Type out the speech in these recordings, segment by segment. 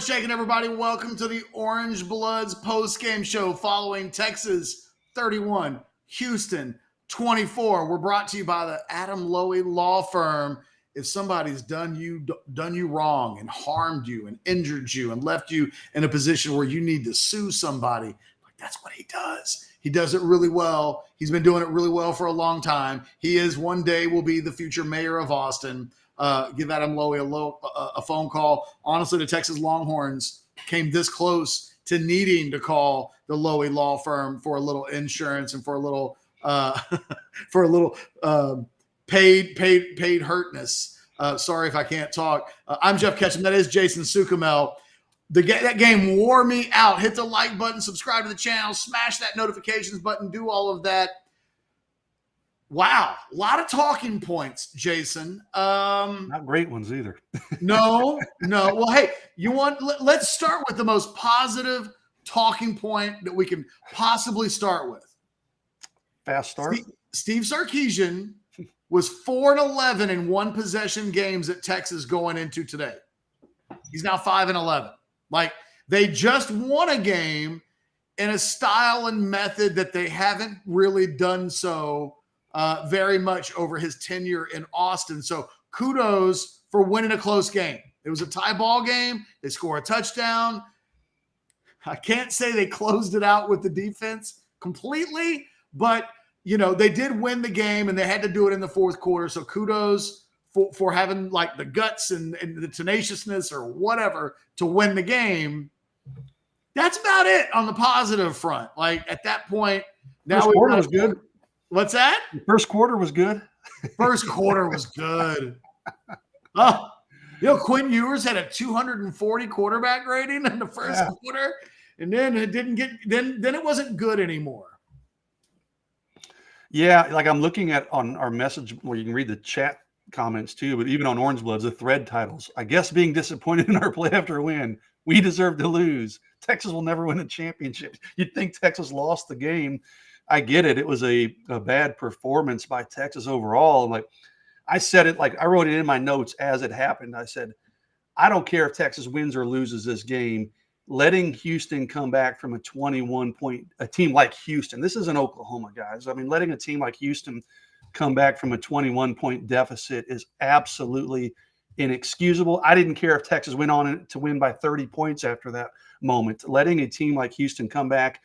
what's shaking, everybody? Welcome to the Orangebloods post-game show following Texas 31, Houston 24. We're brought to you by the Adam Loewy law firm. If somebody's done you wrong and harmed you and injured you and left you in a position where you need to sue somebody, like that's what he does. He does it really well. He's been doing it really well for a long time. He is one day will be the future mayor of Austin. Give Adam Loewy a phone call. Honestly, the Texas Longhorns came this close to needing to call the Loewy law firm for a little insurance and for a little paid hurtness. Sorry if I can't talk. I'm Jeff Ketchum. That is Jason Sukamel. That game wore me out. Hit the like button, subscribe to the channel, smash that notifications button, do all of that. Wow, a lot of talking points, Jason. Not great ones either. No. Well, hey, let's start with the most positive talking point that we can possibly start with. Fast start. Steve Sarkeesian was 4-11 in one possession games at Texas going into today. He's now 5-11. Like, they just won a game in a style and method that they haven't really done so very much over his tenure in Austin. So kudos for winning a close game. It was a tie ball game. They score a touchdown. I can't say they closed it out with the defense completely, but they did win the game and they had to do it in the fourth quarter. So kudos for having like the guts and the tenaciousness or whatever to win the game. That's about it on the positive front. Like at that point, now first quarter was good. What's that? The first quarter was good. First quarter was good. Quinn Ewers had a 240 quarterback rating in the first quarter, and then it didn't get. Then it wasn't good anymore. Yeah, like I'm looking at on our message where you can read the chat comments too, but even on Orangebloods, the thread titles. I guess being disappointed in our play after a win. We deserve to lose. Texas will never win a championship. You'd think Texas lost the game. I get it. It was a bad performance by Texas overall. Like I said it, like I wrote it in my notes as it happened. I said, I don't care if Texas wins or loses this game. Letting Houston come back from a 21-point, a team like Houston. This isn't Oklahoma, guys. I mean, letting a team like Houston come back from a 21-point deficit is absolutely inexcusable. I didn't care if Texas went on to win by 30 points after that moment. Letting a team like Houston come back,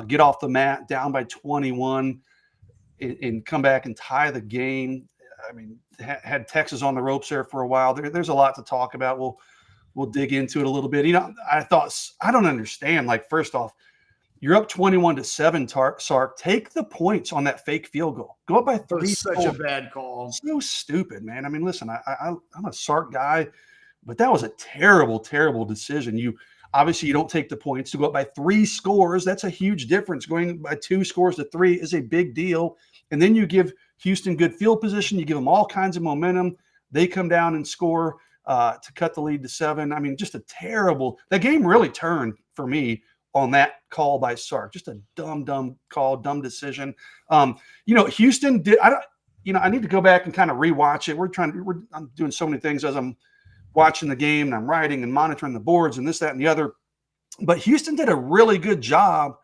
get off the mat down by 21 and come back and tie the game. I mean, had Texas on the ropes there for a while. There's a lot to talk about. We'll dig into it a little bit. I don't understand. Like, first off, you're up 21-7, Sark. Take the points on that fake field goal. Go up by 3. Such a bad call. So stupid, man. I mean, listen, I'm a Sark guy, but that was a terrible, terrible decision. Obviously, you don't take the points to go up by 3 scores. That's a huge difference. Going by 2 scores to 3 is a big deal. And then you give Houston good field position. You give them all kinds of momentum. They come down and score to cut the lead to 7. I mean, just a terrible – that game really turned for me on that call by Sark. Just a dumb call, dumb decision. Houston did – I need to go back and kind of rewatch it. I'm doing so many things as I'm watching the game and I'm writing and monitoring the boards and this, that, and the other. But Houston did a really good job.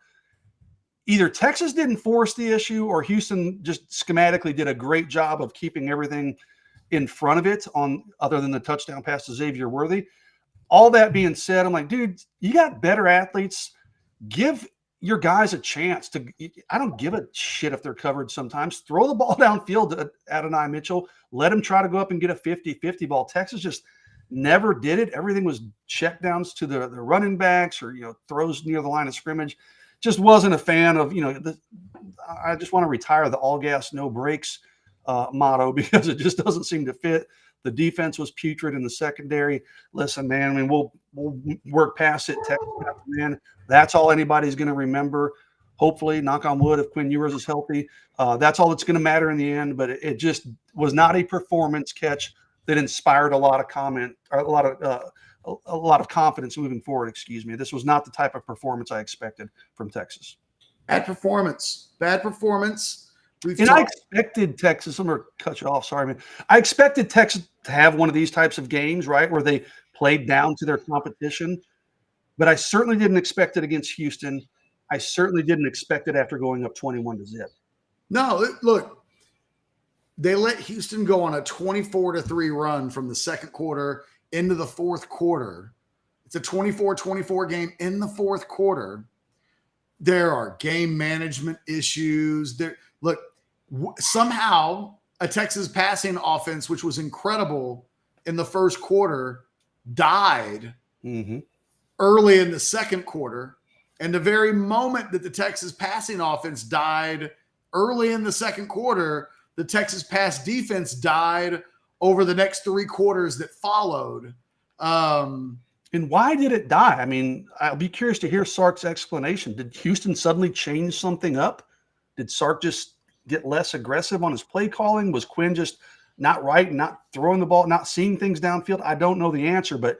Either Texas didn't force the issue or Houston just schematically did a great job of keeping everything in front of it other than the touchdown pass to Xavier Worthy. All that being said, I'm like, dude, you got better athletes. Give your guys a chance I don't give a shit if they're covered sometimes. Throw the ball downfield to Adonai Mitchell. Let him try to go up and get a 50-50 ball. Texas just never did it. Everything was checkdowns to the running backs or, throws near the line of scrimmage. Just wasn't a fan of, I just want to retire the all gas, no brakes motto because it just doesn't seem to fit. The defense was putrid in the secondary. Listen, man, I mean, we'll work past it. Texas, man, that's all anybody's going to remember. Hopefully, knock on wood, if Quinn Ewers is healthy, that's all that's going to matter in the end. But it just was not a performance catch that inspired a lot of comment, or a lot of confidence moving forward. Excuse me. This was not the type of performance I expected from Texas. Bad performance. And I expected Texas, I'm going to cut you off, sorry, man. I expected Texas to have one of these types of games, right, where they played down to their competition. But I certainly didn't expect it against Houston. I certainly didn't expect it after going up 21-0. No, look, they let Houston go on a 24-3 run from the second quarter into the fourth quarter. It's a 24-24 game in the fourth quarter. There are game management issues. Look, somehow a Texas passing offense, which was incredible in the first quarter, died early in the second quarter. And the very moment that the Texas passing offense died early in the second quarter, the Texas pass defense died over the next three quarters that followed. And why did it die? I mean, I'll be curious to hear Sark's explanation. Did Houston suddenly change something up? Did Sark just get less aggressive on his play calling? Was Quinn just not right, not throwing the ball, not seeing things downfield? I don't know the answer, but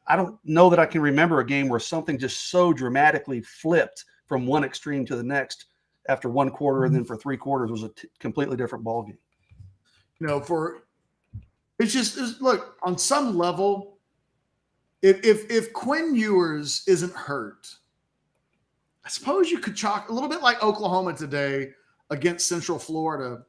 I don't know that I can remember a game where something just so dramatically flipped from one extreme to the next after one quarter, and then for three quarters was a completely different ballgame. Look, on some level, if Quinn Ewers isn't hurt, I suppose you could chalk a little bit like Oklahoma today against Central Florida.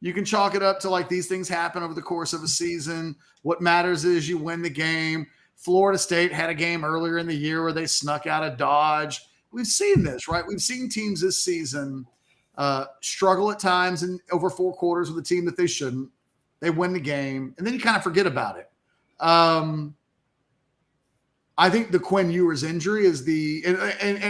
You can chalk it up to like these things happen over the course of a season. What matters is you win the game. Florida State had a game earlier in the year where they snuck out of Dodge. We've seen this, right? We've seen teams this season struggle at times and over four quarters with a team that they shouldn't. They win the game, and then you kind of forget about it. I think the Quinn Ewers injury is and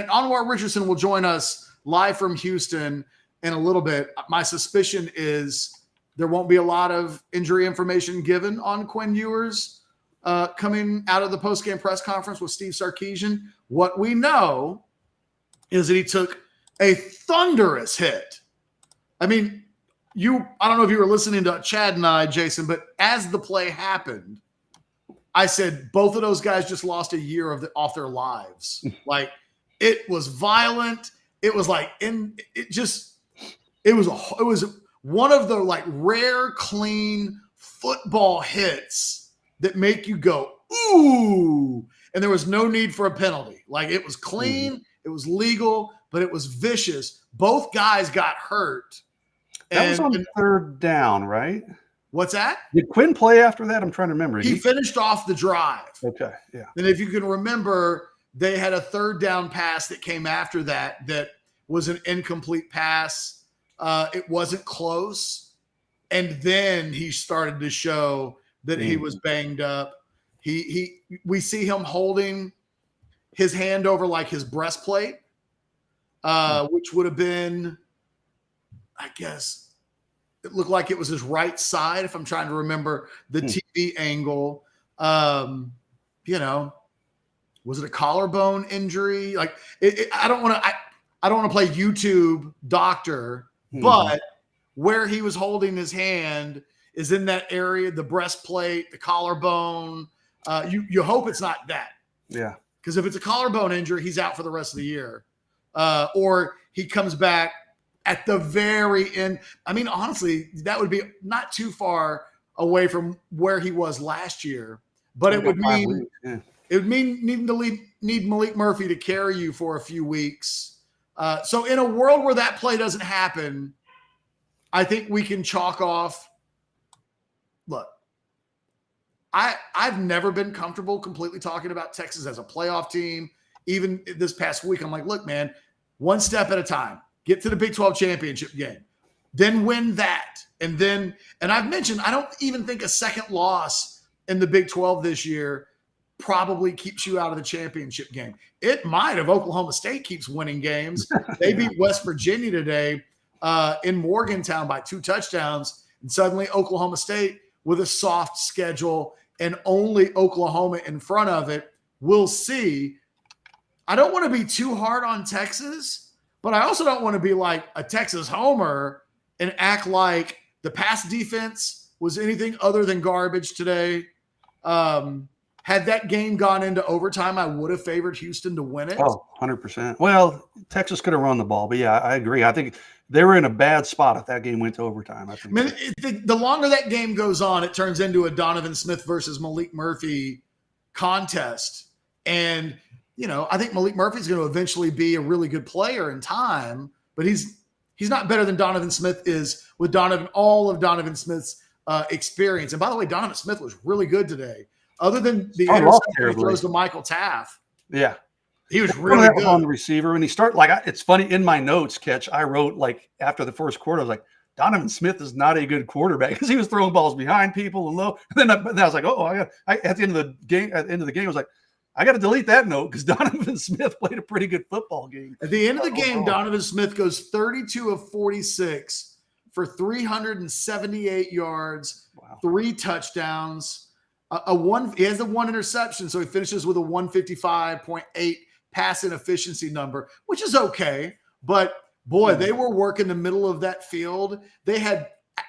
Anwar Richardson will join us live from Houston in a little bit. My suspicion is there won't be a lot of injury information given on Quinn Ewers coming out of the postgame press conference with Steve Sarkeesian. What we know is that he took a thunderous hit. I mean, I don't know if you were listening to Chad and I, Jason, but as the play happened, I said both of those guys just lost a year off their lives. Like, it was violent. It was like it was one of the like rare clean football hits that make you go ooh, and there was no need for a penalty. Like, it was clean, it was legal, but it was vicious. Both guys got hurt. That was on third down, right? What's that? Did Quinn play after that? I'm trying to remember. He finished off the drive. Okay, yeah. And if you can remember, they had a third down pass that came after that was an incomplete pass. It wasn't close. And then he started to show that he was banged up. We see him holding his hand over like his breastplate, which would have been, I guess, it looked like it was his right side, if I'm trying to remember the TV angle. Was it a collarbone injury? Like, I don't want to play YouTube doctor, but where he was holding his hand is in that area, the breastplate, the collarbone. You hope it's not that. Yeah. Because if it's a collarbone injury, he's out for the rest of the year. Or he comes back at the very end. I mean, honestly, that would be not too far away from where he was last year. But it would mean needing to need Malik Murphy to carry you for a few weeks. So in a world where that play doesn't happen, I think we can chalk off. Look, I've never been comfortable completely talking about Texas as a playoff team. Even this past week, I'm like, look, man, one step at a time. Get to the Big 12 championship game, then win that. And I've mentioned, I don't even think a second loss in the Big 12 this year probably keeps you out of the championship game. It might if Oklahoma State keeps winning games. They beat West Virginia today in Morgantown by 2 touchdowns. And suddenly Oklahoma State with a soft schedule and only Oklahoma in front of it. We'll see. I don't want to be too hard on Texas, but I also don't want to be like a Texas homer and act like the pass defense was anything other than garbage today. had that game gone into overtime, I would have favored Houston to win it. Oh, 100%. Well, Texas could have run the ball, but yeah, I agree. I think they were in a bad spot if that game went to overtime. I think. The longer that game goes on, it turns into a Donovan Smith versus Malik Murphy contest. And, I think Malik Murphy's going to eventually be a really good player in time, but he's not better than Donovan Smith is with all of Donovan Smith's experience. And by the way, Donovan Smith was really good today. Other than the interception he throws to Michael Taft. Yeah. He was really good on the receiver. When he started, it's funny, in my notes, Catch, I wrote, after the first quarter, I was like, Donovan Smith is not a good quarterback because he was throwing balls behind people and low. And then I was like, at the end of the game, I was like, I got to delete that note because Donovan Smith played a pretty good football game. At the end of the game, Donovan Smith goes 32 of 46 for 378 yards, 3 touchdowns. He has the 1 interception, so he finishes with a 155.8 passing efficiency number, which is okay. But boy, they were working the middle of that field.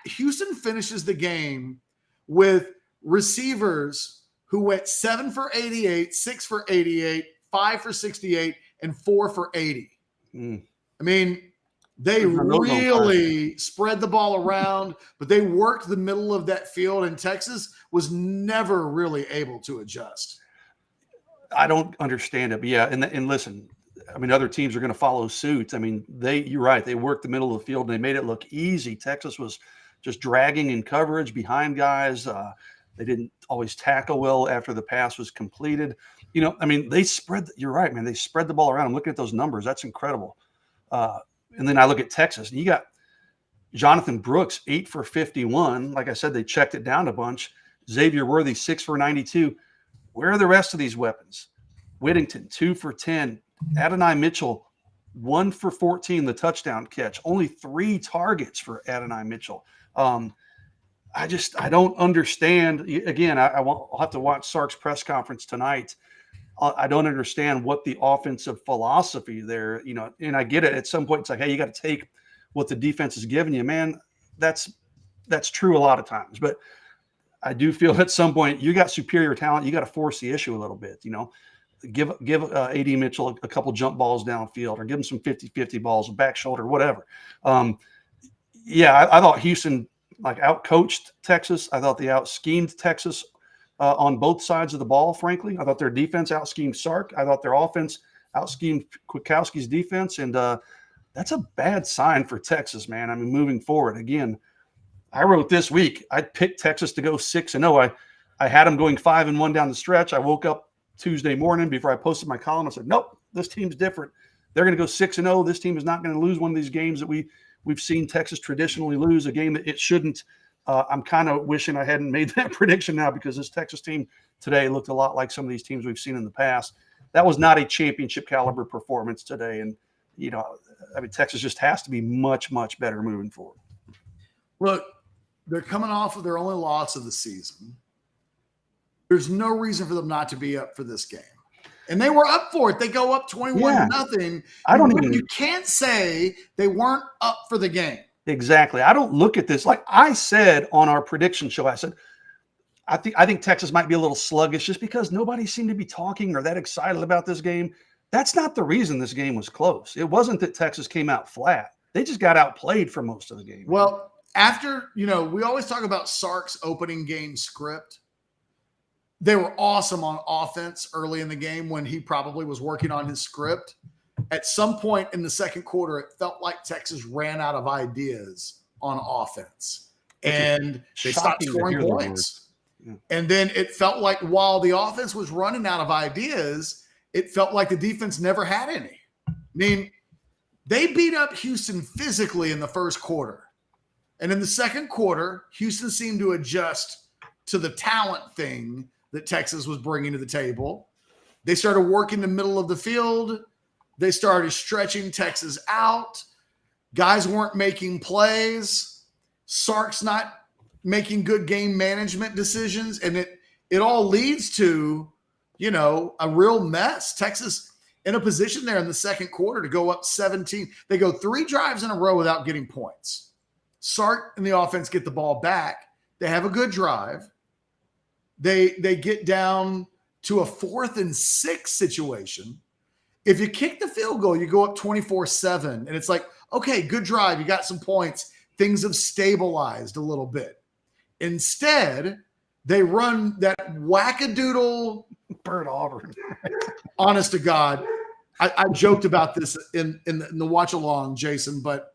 Houston finishes the game with receivers who went 7 for 88, 6 for 88, 5 for 68, and 4 for 80. I mean, they really spread the ball around, but they worked the middle of that field, and Texas was never really able to adjust. I don't understand it, but yeah, and listen, I mean, other teams are going to follow suit. I mean, you're right. They worked the middle of the field and they made it look easy. Texas was just dragging in coverage behind guys. They didn't always tackle well after the pass was completed. I mean, you're right, man. They spread the ball around. I'm looking at those numbers. That's incredible. And then I look at Texas, and you got Jonathan Brooks, 8 for 51. Like I said, they checked it down a bunch. Xavier Worthy, 6 for 92. Where are the rest of these weapons? Whittington, 2 for 10. Adonai Mitchell, 1 for 14, the touchdown catch. Only 3 targets for Adonai Mitchell. I don't understand. Again, I'll have to watch Sark's press conference tonight. I don't understand what the offensive philosophy there, and I get it. At some point, it's like, hey, you got to take what the defense is giving you, man. That's true a lot of times, but I do feel at some point you got superior talent. You got to force the issue a little bit, give AD Mitchell a couple jump balls downfield or give him some 50-50 balls, a back shoulder, whatever. I thought Houston out-coached Texas. I thought they out-schemed Texas on both sides of the ball, frankly. I thought their defense out-schemed Sark. I thought their offense out-schemed Kwiatkowski's defense, and that's a bad sign for Texas, man. I mean, moving forward, again, I wrote this week, I picked Texas to go 6-0. I had them going 5-1 down the stretch. I woke up Tuesday morning before I posted my column. I said, nope, this team's different. They're going to go 6-0. This team is not going to lose one of these games that we've seen Texas traditionally lose, a game that it shouldn't. I'm kind of wishing I hadn't made that prediction now because this Texas team today looked a lot like some of these teams we've seen in the past. That was not a championship caliber performance today. And, Texas just has to be much, much better moving forward. Look, they're coming off of their only loss of the season. There's no reason for them not to be up for this game. And they were up for it. They go up 21-0. You can't say they weren't up for the game. Exactly. I don't look at this. Like I said on our prediction show, I said, I think Texas might be a little sluggish just because nobody seemed to be talking or that excited about this game. That's not the reason this game was close. It wasn't that Texas came out flat. They just got outplayed for most of the game. Well, after, we always talk about Sark's opening game script. They were awesome on offense early in the game when he probably was working on his script. At some point in the second quarter, it felt like Texas ran out of ideas on offense. And they stopped scoring points. Yeah. And then it felt like while the offense was running out of ideas, it felt like the defense never had any. I mean, they beat up Houston physically in the first quarter. And in the second quarter, Houston seemed to adjust to the talent thing that Texas was bringing to the table. They started working the middle of the field. They started stretching Texas out. Guys weren't making plays. Sark's not making good game management decisions. And it all leads to, a real mess. Texas in a position there in the second quarter to go up 17. They go 3 drives in a row without getting points. Sark and the offense get the ball back. They have a good drive. They get down to a 4th and 6 situation. If you kick the field goal, you go up 24-7, and it's like, okay, good drive. You got some points. Things have stabilized a little bit. Instead, they run that wackadoodle. Bird Auburn. Honest to God, I joked about this in the watch along, Jason, but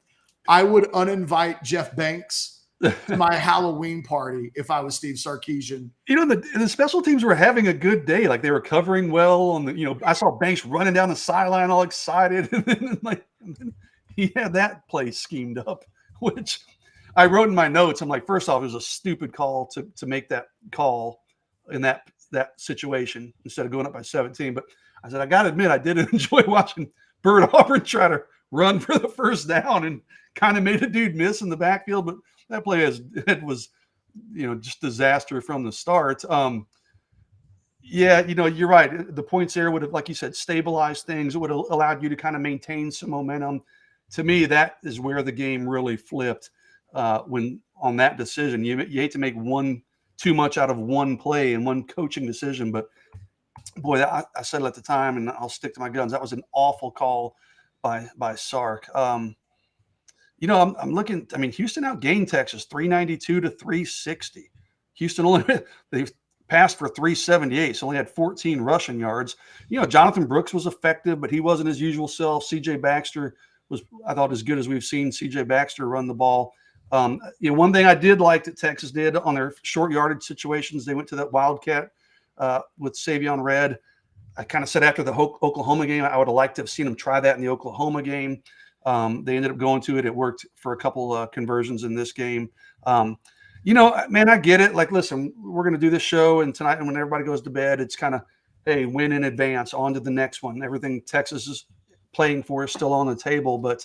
I would uninvite Jeff Banks to my Halloween party if I was Steve Sarkeesian. The special teams were having a good day. Like, they were covering well. And, I saw Banks running down the sideline all excited. And then he had that play schemed up, which I wrote in my notes. I'm like, first off, it was a stupid call to make that call in that situation instead of going up by 17. But I said, I got to admit, I did enjoy watching Bird Auburn try to run for the first down and kind of made a dude miss in the backfield. But that play was just disaster from the start. You're right. The points there would have, like you said, stabilized things. It would have allowed you to kind of maintain some momentum. To me, that is where the game really flipped when on that decision. You hate to make too much out of one play and one coaching decision, but boy, I said it at the time, and I'll stick to my guns. That was an awful call by Sark. I'm looking. I mean, Houston outgained Texas 392 to 360. Houston they passed for 378, so only had 14 rushing yards. Jonathan Brooks was effective, but he wasn't his usual self. C.J. Baxter was, I thought, as good as we've seen C.J. Baxter run the ball. One thing I did like that Texas did on their short yardage situations, they went to that Wildcat with Savion Red. I kind of said after the Oklahoma game, I would have liked to have seen them try that in the Oklahoma game. They ended up going to it. It worked for a couple conversions in this game. Man, I get it. Like, listen, we're going to do this show, and tonight, and when everybody goes to bed, it's kind of, hey, win in advance, on to the next one. Everything Texas is playing for is still on the table, but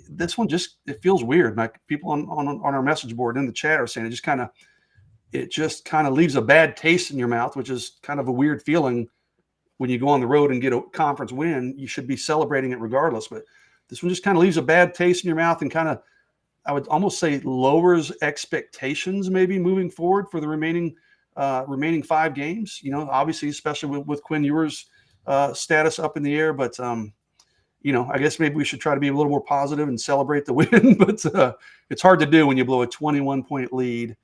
this one it feels weird. Like, people on our message board in the chat are saying it just kind of leaves a bad taste in your mouth, which is kind of a weird feeling. When you go on the road and get a conference win, you should be celebrating it regardless. But this one just kind of leaves a bad taste in your mouth and kind of, I would almost say, lowers expectations maybe moving forward for the remaining 5 games. Obviously, especially with Quinn Ewers' status up in the air. But, I guess maybe we should try to be a little more positive and celebrate the win. But it's hard to do when you blow a 21-point lead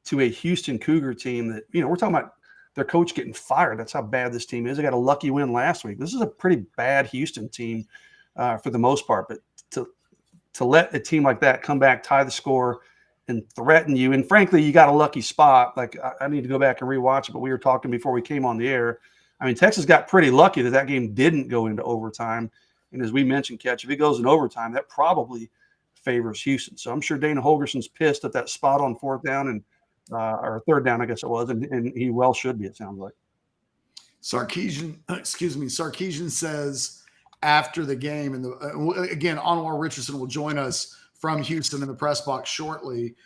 to a Houston Cougar team that, we're talking about their coach getting fired. That's how bad this team is. They got a lucky win last week. This is a pretty bad Houston team for the most part. But to let a team like that come back, tie the score, and threaten you, and frankly, you got a lucky spot. Like, I need to go back and rewatch it, but we were talking before we came on the air. I mean, Texas got pretty lucky that game didn't go into overtime. And as we mentioned, Catch, if it goes in overtime, that probably favors Houston. So I'm sure Dana Holgerson's pissed at that spot on 4th down and or 3rd down, I guess it was, and he well should be, it sounds like. Sarkeesian says after the game, and again, Anwar Richardson will join us from Houston in the press box shortly.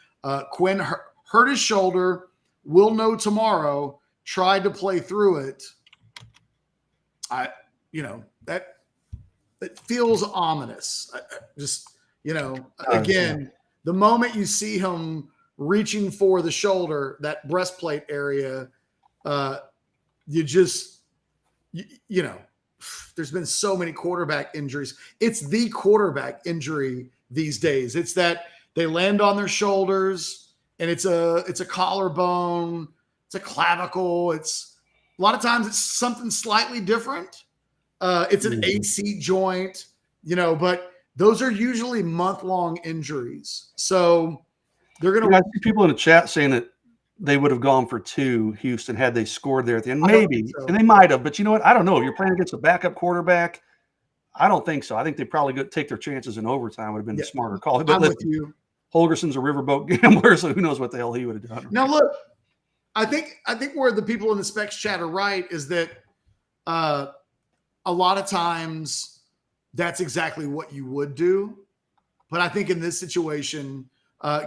Quinn hurt his shoulder. We'll know tomorrow. Tried to play through it. That feels ominous. Again, the moment you see him reaching for the shoulder, that breastplate area, there's been so many quarterback injuries. It's the quarterback injury these days. It's that they land on their shoulders, and it's a collarbone, it's a clavicle. It's a lot of times it's something slightly different. It's an AC joint, but those are usually month-long injuries. So they're going to. I see people in the chat saying that they would have gone for 2, Houston, had they scored there at the end. Maybe, and they might have. But you know what? I don't know. If you're playing against a backup quarterback, I don't think so. I think they probably could take their chances in overtime. Would have been the smarter call. But I'm with you. Holgerson's a riverboat gambler, so who knows what the hell he would have done. Now, look, I think where the people in the Specs chat are right is that a lot of times that's exactly what you would do. But I think in this situation,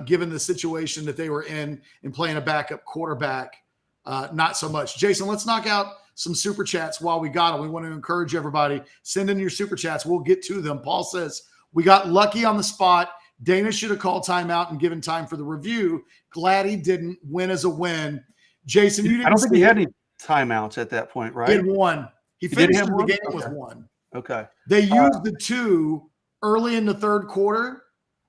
given the situation that they were in playing a backup quarterback, not so much. Jason, let's knock out some super chats while we got them. We want to encourage everybody. Send in your super chats. We'll get to them. Paul says, we got lucky on the spot. Dana should have called timeout and given time for the review. Glad he didn't. Win as a win. Jason, you didn't. I don't think he had any. timeouts at that point, He right? had one. He did finished have the one? game Okay. with one. Okay. They used the 2 early in the third quarter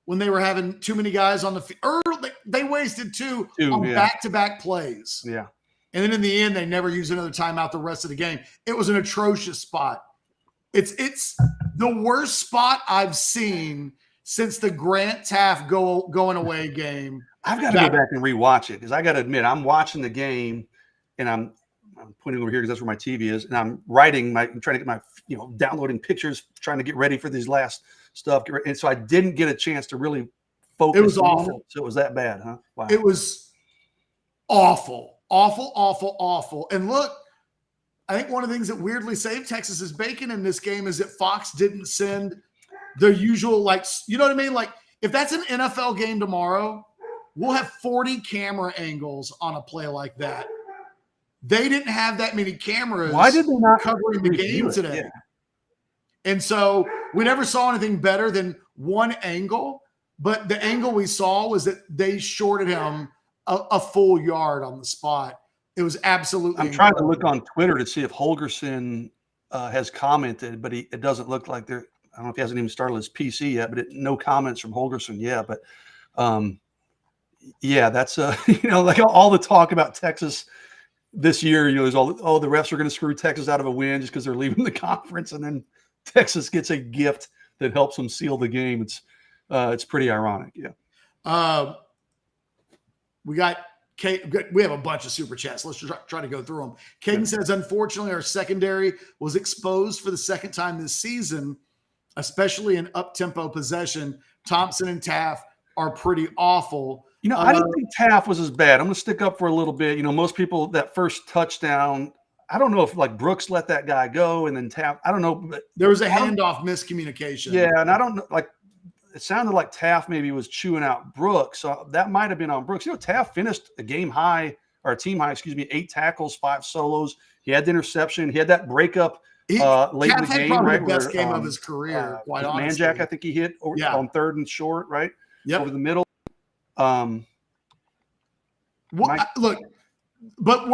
when they were having too many guys on the field. They wasted 2 on back-to-back plays. Yeah. And then in the end, they never used another timeout the rest of the game. It was an atrocious spot. It's the worst spot I've seen since the Grant Taft going away game. I've got to go back and rewatch it because I got to admit, I'm watching the game and I'm pointing over here because that's where my TV is, and I'm I'm trying to get my, downloading pictures, trying to get ready for these last stuff. And so I didn't get a chance to really focus. It was awful. So it was that bad, huh? Wow. It was awful, awful, awful, awful. And look, I think one of the things that weirdly saved Texas's bacon in this game is that Fox didn't send the usual, you know what I mean? Like, if that's an NFL game tomorrow, we'll have 40 camera angles on a play like that. They didn't have that many cameras. Why did they not covering the game today? Yeah. And so we never saw anything better than one angle, but the angle we saw was that they shorted him a full yard on the spot. It was absolutely I'm trying to look on Twitter to see if Holgerson has commented, but it doesn't look like I don't know if he hasn't even started his PC yet, but no comments from Holgerson yet. But yeah, that's like all the talk about Texas this year, is the refs are going to screw Texas out of a win just because they're leaving the conference, and then Texas gets a gift that helps them seal the game. It's pretty ironic. Yeah. We have a bunch of super chats. Let's try to go through them. Caden says, unfortunately, our secondary was exposed for the second time this season, especially in up-tempo possession. Thompson and Taft are pretty awful. I didn't think Taft was as bad. I'm going to stick up for a little bit. Most people, that first touchdown, I don't know if Brooks let that guy go and then Taft, I don't know. But there was a handoff miscommunication. Yeah, and I don't know, it sounded like Taft maybe was chewing out Brooks. So that might have been on Brooks. Taft finished a team high, 8 tackles, 5 solos. He had the interception. He had that breakup late in the game, right? The best game of his career, quite honestly. Manjack, I think he hit on 3rd and short, right? Yep. Over the middle. Look, but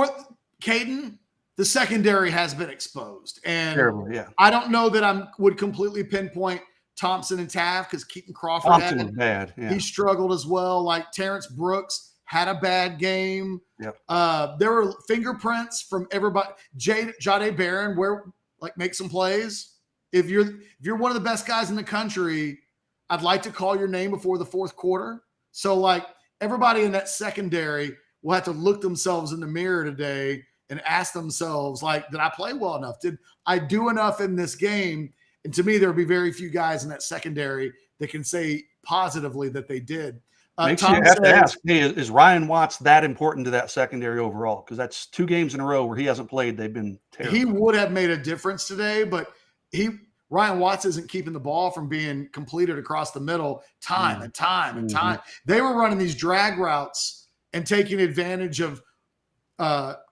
Caden, the secondary has been exposed. And terrible, yeah. I don't know that I would completely pinpoint Thompson and Taft because Keaton Crawford was bad. Yeah. He struggled as well. Like Terrence Brooks had a bad game. Yep. There were fingerprints from everybody. Jade Barron, make some plays. If you're one of the best guys in the country, I'd like to call your name before the fourth quarter. So everybody in that secondary will have to look themselves in the mirror today and ask themselves, did I play well enough? Did I do enough in this game? And to me, there will be very few guys in that secondary that can say positively that they did. Makes you have to ask, hey, is Ryan Watts that important to that secondary overall? Because that's 2 games in a row where he hasn't played. They've been terrible. He would have made a difference today, but Ryan Watts isn't keeping the ball from being completed across the middle time and time and time. They were running these drag routes and taking advantage of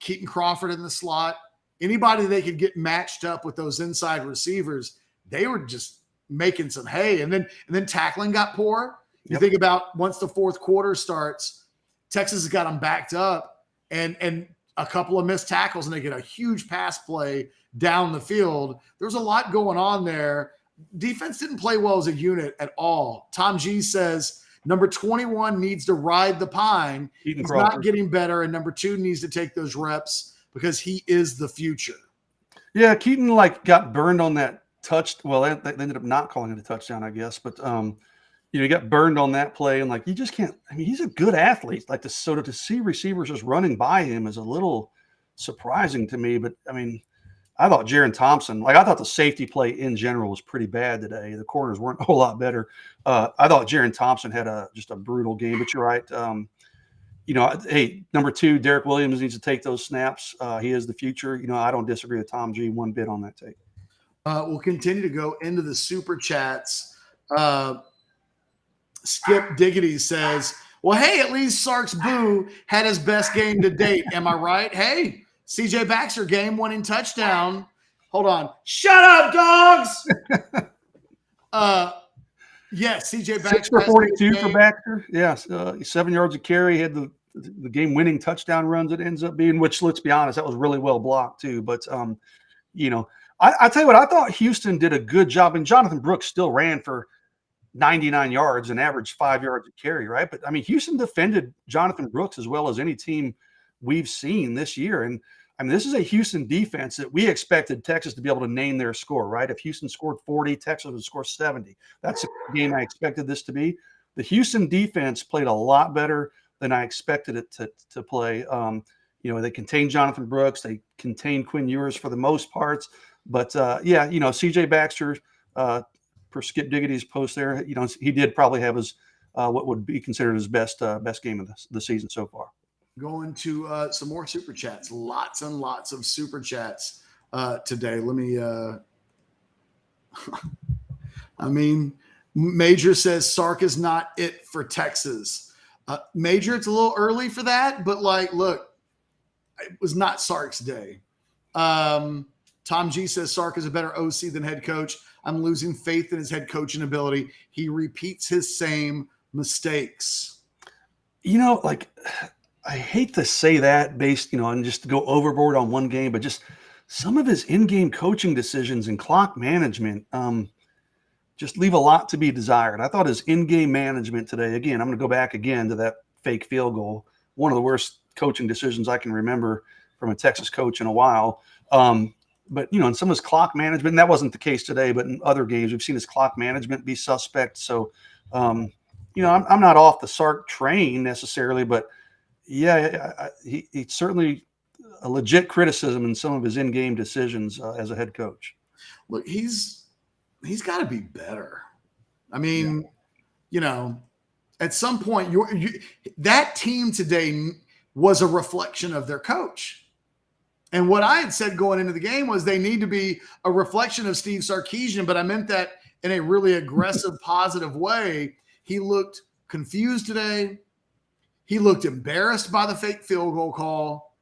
Keaton Crawford in the slot. Anybody they could get matched up with those inside receivers, they were just making some hay. And then tackling got poor. You think about once the fourth quarter starts, Texas has got them backed up and a couple of missed tackles, and they get a huge pass play down the field. There's a lot going on there. Defense didn't play well as a unit at all. Tom G says number 21 needs to ride the pine. He's not getting better, and number 2 needs to take those reps because he is the future. Yeah, Keaton got burned on that touch. Well, they ended up not calling it a touchdown, I guess, but he got burned on that play, and you just can't. I mean, he's a good athlete. To see receivers just running by him is a little surprising to me. But I mean, I thought Jaron Thompson, I thought the safety play in general was pretty bad today. The corners weren't a whole lot better. I thought Jaron Thompson had just a brutal game. But you're right. Hey, number 2, Derek Williams needs to take those snaps. He is the future. I don't disagree with Tom G one bit on that take. We'll continue to go into the super chats. Skip Diggity says, well, hey, at least Sark's Boo had his best game to date. Am I right? Hey, CJ Baxter, game-winning touchdown. Hold on. Shut up, dogs! Yes, CJ Baxter. 6 for 42 for Baxter. Yes, 7 yards of carry. Had the the game-winning touchdown runs it ends up being, which, let's be honest, that was really well blocked too. But I tell you what, I thought Houston did a good job, and Jonathan Brooks still ran for 99 yards and averaged 5 yards a carry, right? But I mean, Houston defended Jonathan Brooks as well as any team we've seen this year. And I mean, this is a Houston defense that we expected Texas to be able to name their score, right? If Houston scored 40, Texas would score 70. That's a game I expected this to be. The Houston defense played a lot better than I expected it to play. They contained Jonathan Brooks. They contained Quinn Ewers for the most parts. But, C.J. Baxter, per Skip Diggity's post there, he did probably have his what would be considered his best game of the season so far. Going to some more super chats. Lots and lots of super chats today. Let me Major says Sark is not it for Texas. Major, it's a little early for that, but look, it was not Sark's day. Tom G says Sark is a better OC than head coach. I'm losing faith in his head coaching ability. He repeats his same mistakes. I hate to say that based, on just to go overboard on one game, but just some of his in-game coaching decisions and clock management just leave a lot to be desired. I thought his in-game management today, again, I'm going to go back again to that fake field goal, one of the worst coaching decisions I can remember from a Texas coach in a while. But, in some of his clock management, and that wasn't the case today, but in other games, we've seen his clock management be suspect. So, I'm not off the Sark train necessarily, but yeah, he's certainly a legit criticism in some of his in-game decisions as a head coach. Look, he's got to be better. I mean, at some point, that team today was a reflection of their coach. And what I had said going into the game was they need to be a reflection of Steve Sarkeesian, but I meant that in a really aggressive, positive way. He looked confused today. He looked embarrassed by the fake field goal call.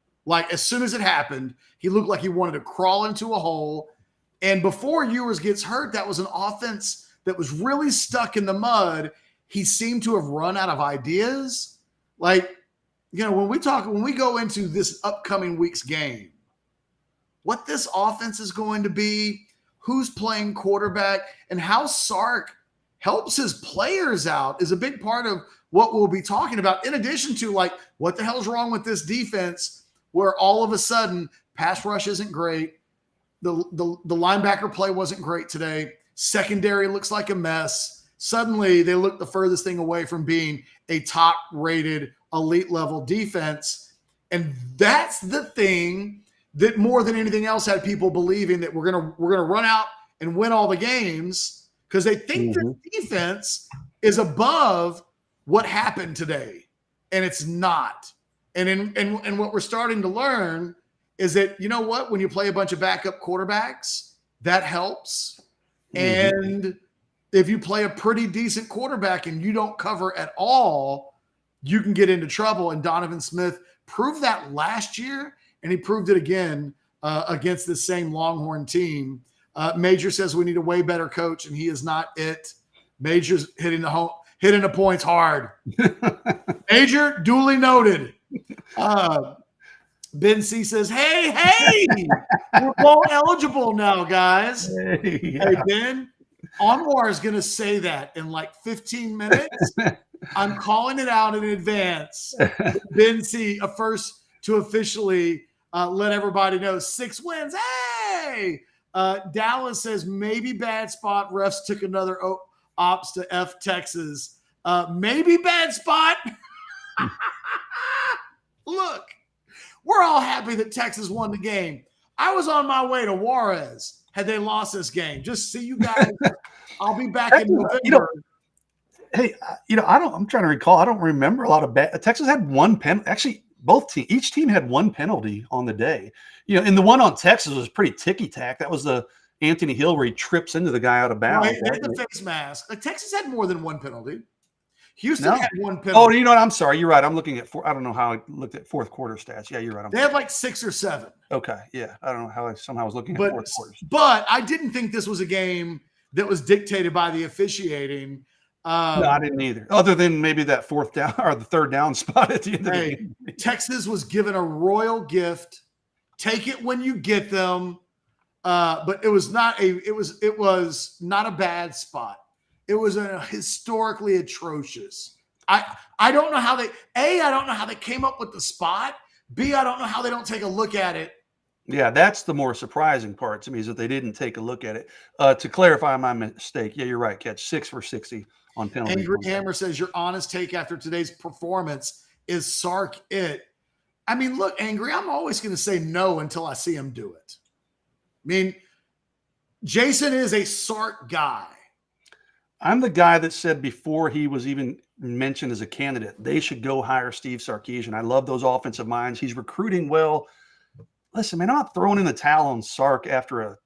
As soon as it happened, he looked like he wanted to crawl into a hole. And before Ewers gets hurt, that was an offense that was really stuck in the mud. He seemed to have run out of ideas. When we go into this upcoming week's game, what this offense is going to be, who's playing quarterback, and how Sark helps his players out is a big part of what we'll be talking about, in addition to what the hell's wrong with this defense where all of a sudden pass rush isn't great. The linebacker play wasn't great today. Secondary looks like a mess. Suddenly they look the furthest thing away from being a top-rated elite level defense. And that's the thing that more than anything else had people believing that we're gonna run out and win all the games because they think the defense is above what happened today, and it's not. And what we're starting to learn is that, when you play a bunch of backup quarterbacks, that helps. And if you play a pretty decent quarterback and you don't cover at all, you can get into trouble. And Donovan Smith proved that last year, and he proved it again against this same Longhorn team. Major says we need a way better coach, and he is not it. Major's hitting the points hard. Major, duly noted. Ben C says, hey, we're bowl eligible now, guys. Hey, Ben, Anwar is going to say that in 15 minutes. I'm calling it out in advance. Ben C, a first to officially let everybody know 6 wins. Hey! Dallas says maybe bad spot. Refs took another ops to F Texas. Maybe bad spot. Look, we're all happy that Texas won the game. I was on my way to Juarez had they lost this game. Just see you guys. I'll be back in November. I'm trying to recall. I don't remember a lot of bad. Texas had one penalty. Actually, each team had one penalty on the day. And the one on Texas was pretty ticky-tack. That was the Anthony Hill where he trips into the guy out of bounds. Right, they had the face mask. Texas had more than one penalty. Houston had one penalty. Oh, you know what? I'm sorry. You're right. I'm looking at I don't know how I looked at fourth quarter stats. Yeah, you're right. They had 6 or 7. Okay. Yeah. I don't know how I somehow was looking at fourth quarters. But I didn't think this was a game that was dictated by the officiating. No, I didn't either. Other than maybe that fourth down or the third down spot at the end of the game. Texas was given a royal gift. Take it when you get them. But it was not a bad spot. It was a historically atrocious. I don't know how I don't know how they came up with the spot. B, I don't know how they don't take a look at it. Yeah, that's the more surprising part to me is that they didn't take a look at it. To clarify my mistake, yeah, you're right, Catch. 6 for 60 on penalty. Angry Hammer says your honest take after today's performance is Sark it. I mean, look, Angry, I'm always going to say no until I see him do it. I mean, Jason is a Sark guy. I'm the guy that said before he was even mentioned as a candidate, they should go hire Steve Sarkeesian. I love those offensive minds. He's recruiting well. Listen, man, I'm not throwing in the towel on Sark after a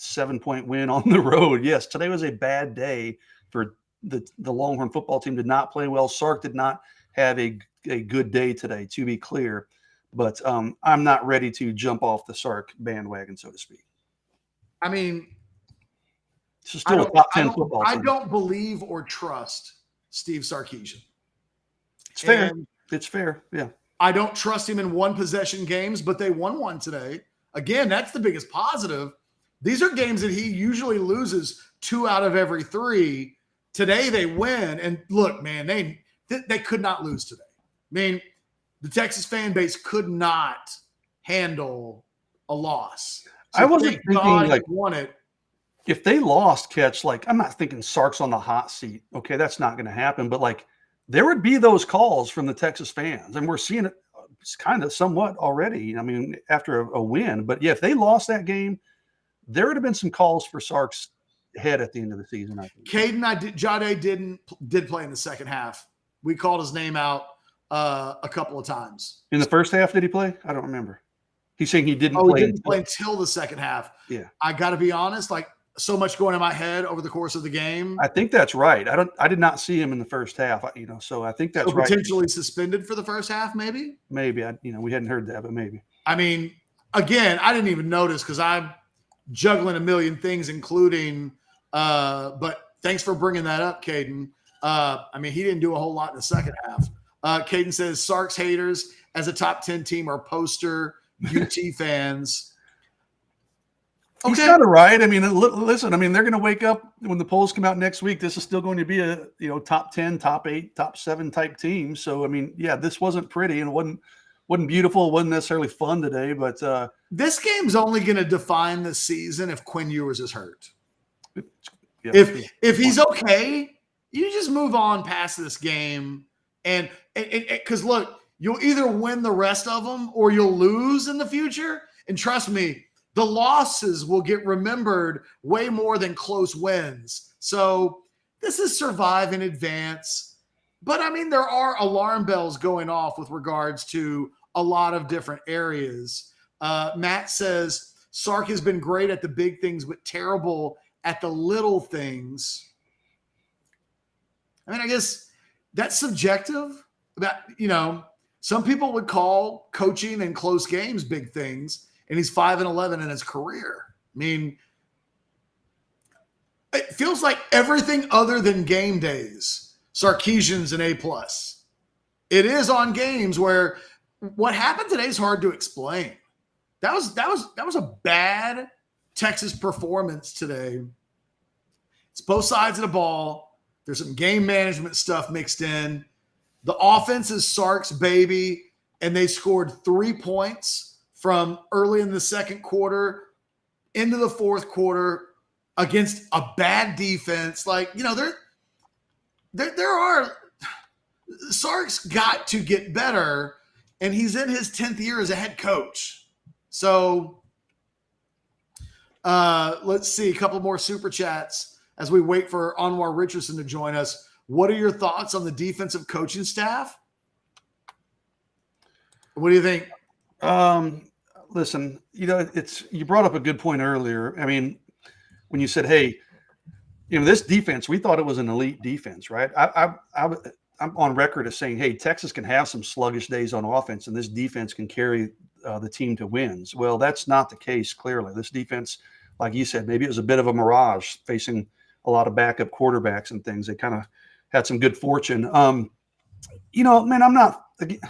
7-point win on the road. Yes, today was a bad day for the Longhorn football team. Did not play well. Sark did not have a good day today, to be clear. But I'm not ready to jump off the Sark bandwagon, so to speak. I mean, this is still a top 10 football team. I don't believe or trust Steve Sarkeesian. It's fair. It's fair. Yeah. I don't trust him in one possession games, but they won one today. Again, that's the biggest positive. These are games that he usually loses 2 out of every 3. Today they win. And look, man, they could not lose today. I mean, the Texas fan base could not handle a loss. So I wasn't thinking like won it. If they lost, Catch, like I'm not thinking Sark's on the hot seat. Okay, that's not going to happen. But like there would be those calls from the Texas fans, and we're seeing it kind of somewhat already. I mean, after a win. But yeah, if they lost that game, there would have been some calls for Sark's head at the end of the season. I think. Caden, Jade did play in the second half. We called his name out a couple of times. In the first half, did he play? I don't remember. He's saying he didn't play. He didn't play until the second half. Yeah. I got to be honest, like so much going in my head over the course of the game. I think that's right. I did not see him in the first half, so I think that's right. Potentially suspended for the first half, maybe? Maybe. We hadn't heard that, but maybe. I mean, again, I didn't even notice because I'm juggling a million things, including but thanks for bringing that up, Caden. I mean, he didn't do a whole lot in the second half. Caden says Sark's haters as a top 10 team are poster UT fans. Okay. He's kind of right. I mean, listen, they're going to wake up when the polls come out next week. This is still going to be a top 10, top 8, top 7 type team. So, I mean, yeah, this wasn't pretty and it wasn't beautiful. It wasn't necessarily fun today, but this game's only going to define the season if Quinn Ewers is hurt. Yeah, if he's okay, you just move on past this game. And because look, you'll either win the rest of them or you'll lose in the future. And trust me, the losses will get remembered way more than close wins. So this is survive in advance. But I mean, there are alarm bells going off with regards to a lot of different areas. Matt says Sark has been great at the big things, but terrible at the little things. I mean, I guess that's subjective. Some people would call coaching and close games big things, and he's 5-11 in his career. I mean, it feels like everything other than game days, Sarkeesian's an A+. It is on games where what happened today is hard to explain. That was a bad Texas performance today. It's both sides of the ball. There's some game management stuff mixed in. The offense is Sark's baby, and they scored 3 points from early in the second quarter into the fourth quarter against a bad defense. Like, there are – Sark's got to get better, and he's in his 10th year as a head coach. So let's see, a couple more super chats as we wait for Anwar Richardson to join us. What are your thoughts on the defensive coaching staff? What do you think? Listen, you brought up a good point earlier. I mean, when you said, hey, this defense, we thought it was an elite defense, right? I'm on record as saying, hey, Texas can have some sluggish days on offense, and this defense can carry the team to wins. Well, that's not the case, clearly. This defense, like you said, maybe it was a bit of a mirage facing a lot of backup quarterbacks and things. They kind of had some good fortune. Man, I'm not. It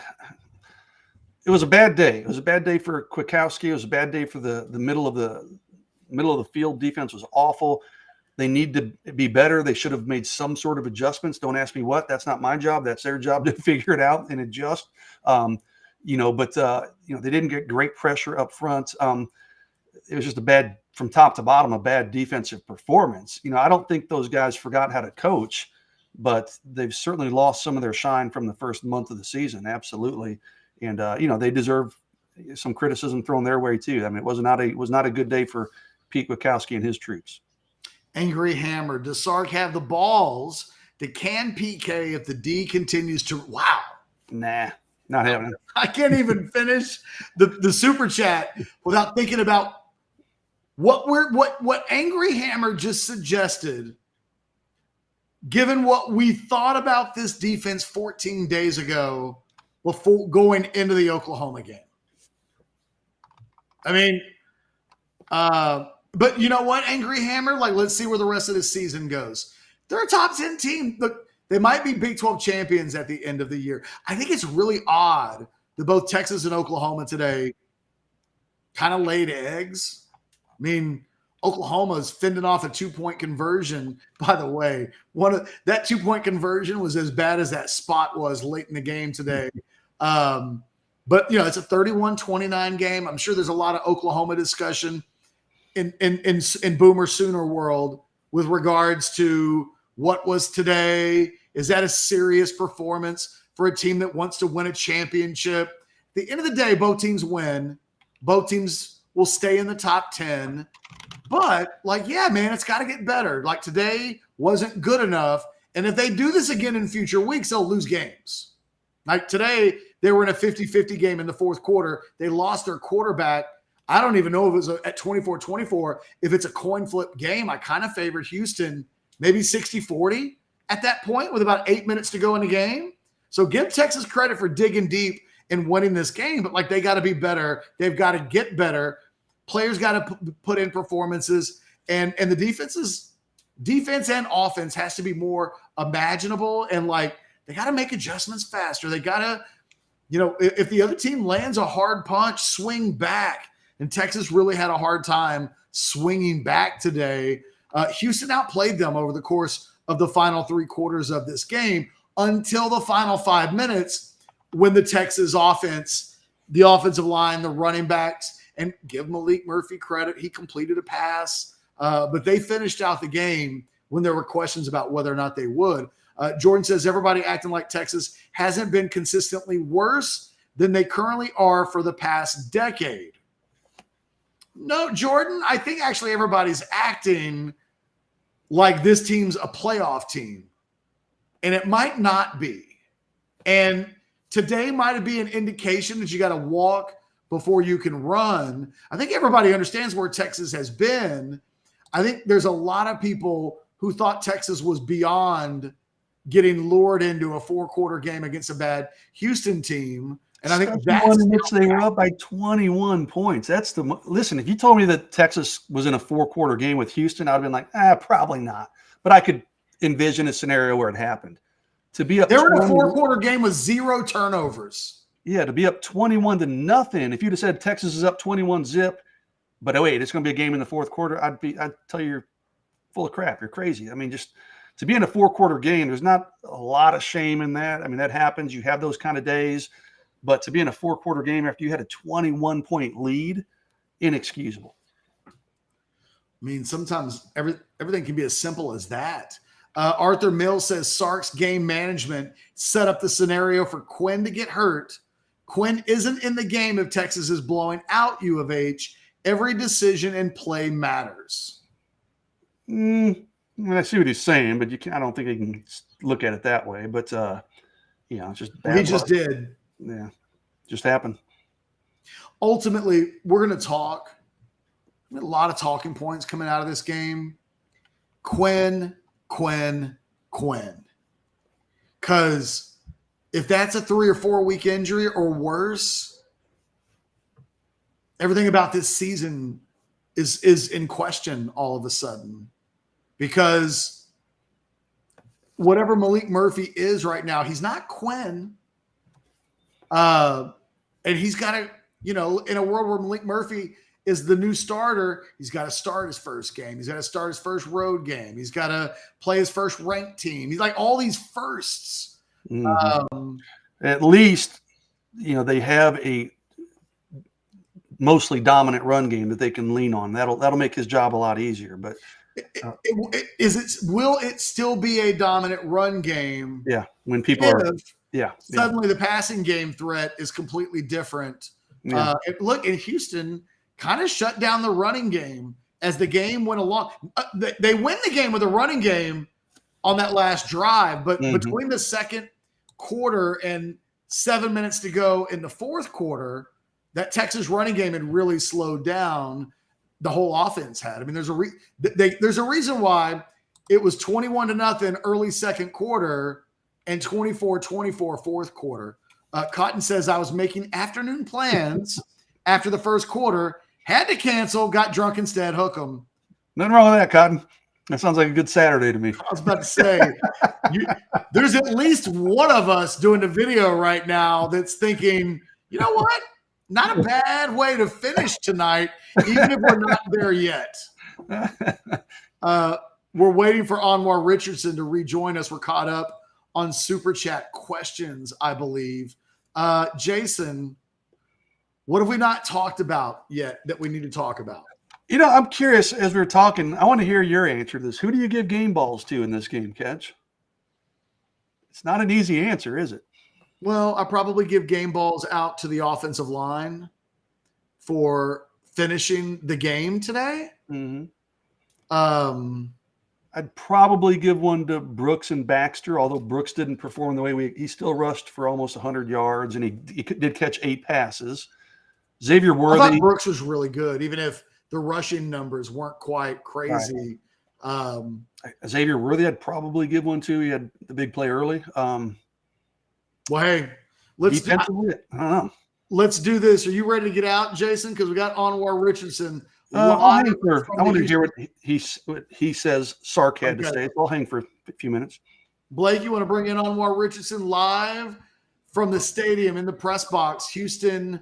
was a bad day. It was a bad day for Kwiatkowski. It was a bad day for the middle of the field. Defense was awful. They need to be better. They should have made some sort of adjustments. Don't ask me what. That's not my job. That's their job to figure it out and adjust. But they didn't get great pressure up front. It was just from top to bottom, a bad defensive performance. I don't think those guys forgot how to coach, but they've certainly lost some of their shine from the first month of the season. Absolutely. And, they deserve some criticism thrown their way too. I mean, it was not a good day for Pete Kwiatkowski and his troops. Angry Hammer, does Sark have the balls to can PK if the D continues to – wow. Nah, not happening. I can't even finish the super chat without thinking about what Angry Hammer just suggested, given what we thought about this defense 14 days ago before going into the Oklahoma game. I mean, but you know what, Angry Hammer? Like, let's see where the rest of the season goes. They're a top 10 team. Look, they might be Big 12 champions at the end of the year. I think it's really odd that both Texas and Oklahoma today kind of laid eggs. I mean, Oklahoma's fending off a 2-point conversion. By the way, that 2-point conversion was as bad as that spot was late in the game today. But, it's a 31-29 game. I'm sure there's a lot of Oklahoma discussion in Boomer Sooner world with regards to what was today. Is that a serious performance for a team that wants to win a championship? At the end of the day, both teams win. Both teams will stay in the top 10. But, man, it's got to get better. Like, today wasn't good enough. And if they do this again in future weeks, they'll lose games. Like, today, they were in a 50-50 game in the fourth quarter. They lost their quarterback. I don't even know if it was at 24-24. If it's a coin flip game, I kind of favored Houston, maybe 60-40 at that point with about 8 minutes to go in the game. So give Texas credit for digging deep and winning this game, but they got to be better. They've got to get better. Players got to put in performances, and the defense and offense has to be more imaginable, and they got to make adjustments faster. They got to, if the other team lands a hard punch, swing back. And Texas really had a hard time swinging back today. Houston outplayed them over the course of the final 3 quarters of this game until the final 5 minutes when the Texas offense, the offensive line, the running backs, and give Malik Murphy credit, he completed a pass. But they finished out the game when there were questions about whether or not they would. Jordan says, everybody acting like Texas hasn't been consistently worse than they currently are for the past decade. No, Jordan, I think actually everybody's acting like this team's a playoff team, and it might not be. And today might be an indication that you got to walk before you can run. I think everybody understands where Texas has been. I think there's a lot of people who thought Texas was beyond getting lured into a 4-quarter game against a bad Houston team. And I think that's one in which they were up by 21 points. Listen, if you told me that Texas was in a 4-quarter game with Houston, I'd have been like, probably not. But I could envision a scenario where it happened. To be up, they were in a 4-quarter game with 0 turnovers. Yeah, to be up 21-0. If you'd have said Texas is up 21-zip, but oh wait, it's going to be a game in the fourth quarter, I'd tell you you're full of crap. You're crazy. I mean, just to be in a 4-quarter game, there's not a lot of shame in that. I mean, that happens. You have those kind of days. But to be in a 4-quarter game after you had a 21-point lead, inexcusable. I mean, sometimes everything can be as simple as that. Arthur Mills says Sark's game management set up the scenario for Quinn to get hurt. Quinn isn't in the game if Texas is blowing out U of H. Every decision and play matters. I see what he's saying, but I don't think he can look at it that way. But, it's just bad he just did. Yeah, just happened. Ultimately, we're going to talk. A lot of talking points coming out of this game. Quinn. Because if that's a 3 or 4 week injury or worse, everything about this season is in question all of a sudden. Because whatever Malik Murphy is right now, he's not Quinn. And he's got to, in a world where Malik Murphy is the new starter, he's got to start his first game. He's got to start his first road game. He's got to play his first ranked team. He's like all these firsts. Mm-hmm. At least, they have a mostly dominant run game that they can lean on. That'll make his job a lot easier. But will it still be a dominant run game? Yeah, when people suddenly the passing game threat is completely different. Yeah. Look, in Houston, kind of shut down the running game as the game went along. They win the game with a running game on that last drive, but between the second quarter and 7 minutes to go in the fourth quarter, that Texas running game had really slowed down. The whole offense had. I mean, there's a reason why it was 21-0 early second quarter and 24-24 fourth quarter. Cotton says, I was making afternoon plans after the first quarter, had to cancel, got drunk instead, hook 'em. Nothing wrong with that, Cotton. That sounds like a good Saturday to me. I was about to say, there's at least one of us doing the video right now that's thinking, you know what? Not a bad way to finish tonight, even if we're not there yet. We're waiting for Anwar Richardson to rejoin us. We're caught up on Super Chat questions, I believe. Jason, what have we not talked about yet that we need to talk about? I'm curious, as we were talking, I want to hear your answer to this. Who do you give game balls to in this game, Catch? It's not an easy answer, is it? Well, I probably give game balls out to the offensive line for finishing the game today. Mm-hmm. I'd probably give one to Brooks and Baxter, although Brooks didn't perform the way he still rushed for almost 100 yards, and he did catch 8 passes. Xavier Worthy. I thought Brooks was really good, even if the rushing numbers weren't quite crazy. Right. Xavier Worthy, I'd probably give one to. He had the big play early. Well, hey, let's I don't know. Let's do this. Are you ready to get out, Jason? Because we got Anwar Richardson. I want to hear what he says Sark had to say. So I'll hang for a few minutes. Blake, you want to bring in Anwar Richardson live from the stadium in the press box? Houston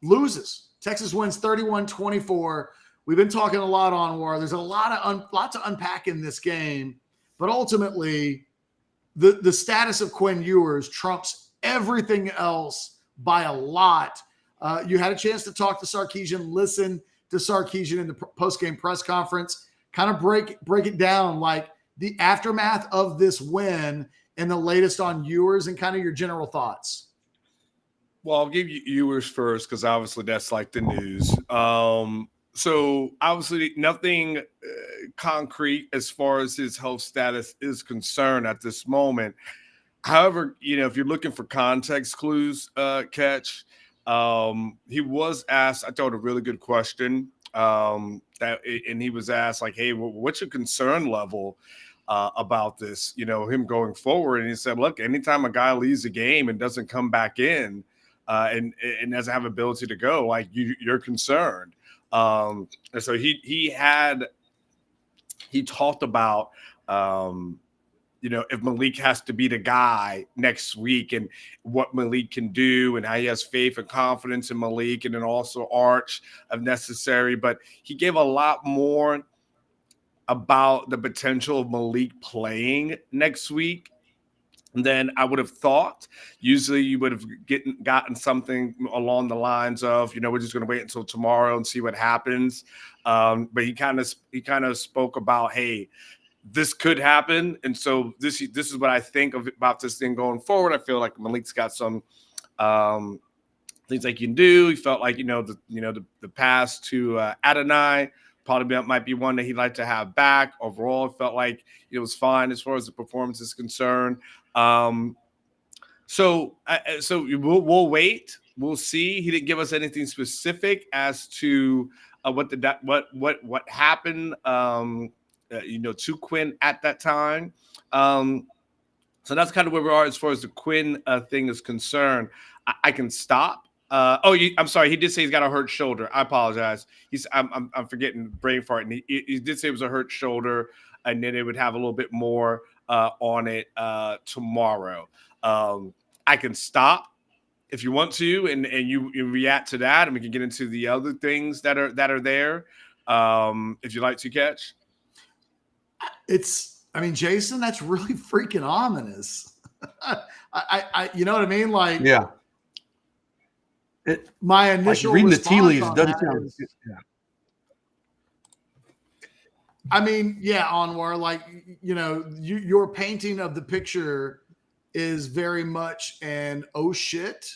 loses. Texas wins 31-24. We've been talking a lot, Anwar. There's a lot to unpack in this game, but ultimately, the status of Quinn Ewers trumps everything else by a lot. You had a chance to talk to Sarkeesian, listen to Sarkeesian in the post-game press conference, kind of break it down, like the aftermath of this win and the latest on Ewers and kind of your general thoughts. Well, I'll give you Ewers first because obviously that's like the news. So obviously nothing concrete as far as his health status is concerned at this moment. However, if you're looking for context clues, Catch, he was asked, I thought, a really good question. And he was asked, like, hey, what's your concern level about this, him going forward? And he said, look, anytime a guy leaves a game and doesn't come back in and doesn't have ability to go, like, you're concerned. And so he talked about, if Malik has to be the guy next week and what Malik can do and how he has faith and confidence in Malik and then also Arch if necessary. But he gave a lot more about the potential of Malik playing next week than I would have thought. Usually you would have gotten something along the lines of, we're just going to wait until tomorrow and see what happens. But he kind of spoke about, hey, this could happen. And so this is what I think about this thing going forward. I feel like Malik's got some things like he can do. He felt like, the pass to Adonai probably might be one that he'd like to have back. Overall, it felt like it was fine as far as the performance is concerned. So we'll wait. We'll see. He didn't give us anything specific as to what happened. To Quinn at that time. So that's kind of where we are as far as the Quinn thing is concerned. I can stop. I'm sorry. He did say he's got a hurt shoulder. I apologize. I'm forgetting brain fart. And he did say it was a hurt shoulder, and then it would have a little bit more on it tomorrow. I can stop if you want to, and you react to that, and we can get into the other things that are there. If you like to catch. Jason, that's really freaking ominous. I you know what I mean? Like, yeah. My initial reading the tea leaves doesn't sound. Anwar, like, your painting of the picture is very much an oh shit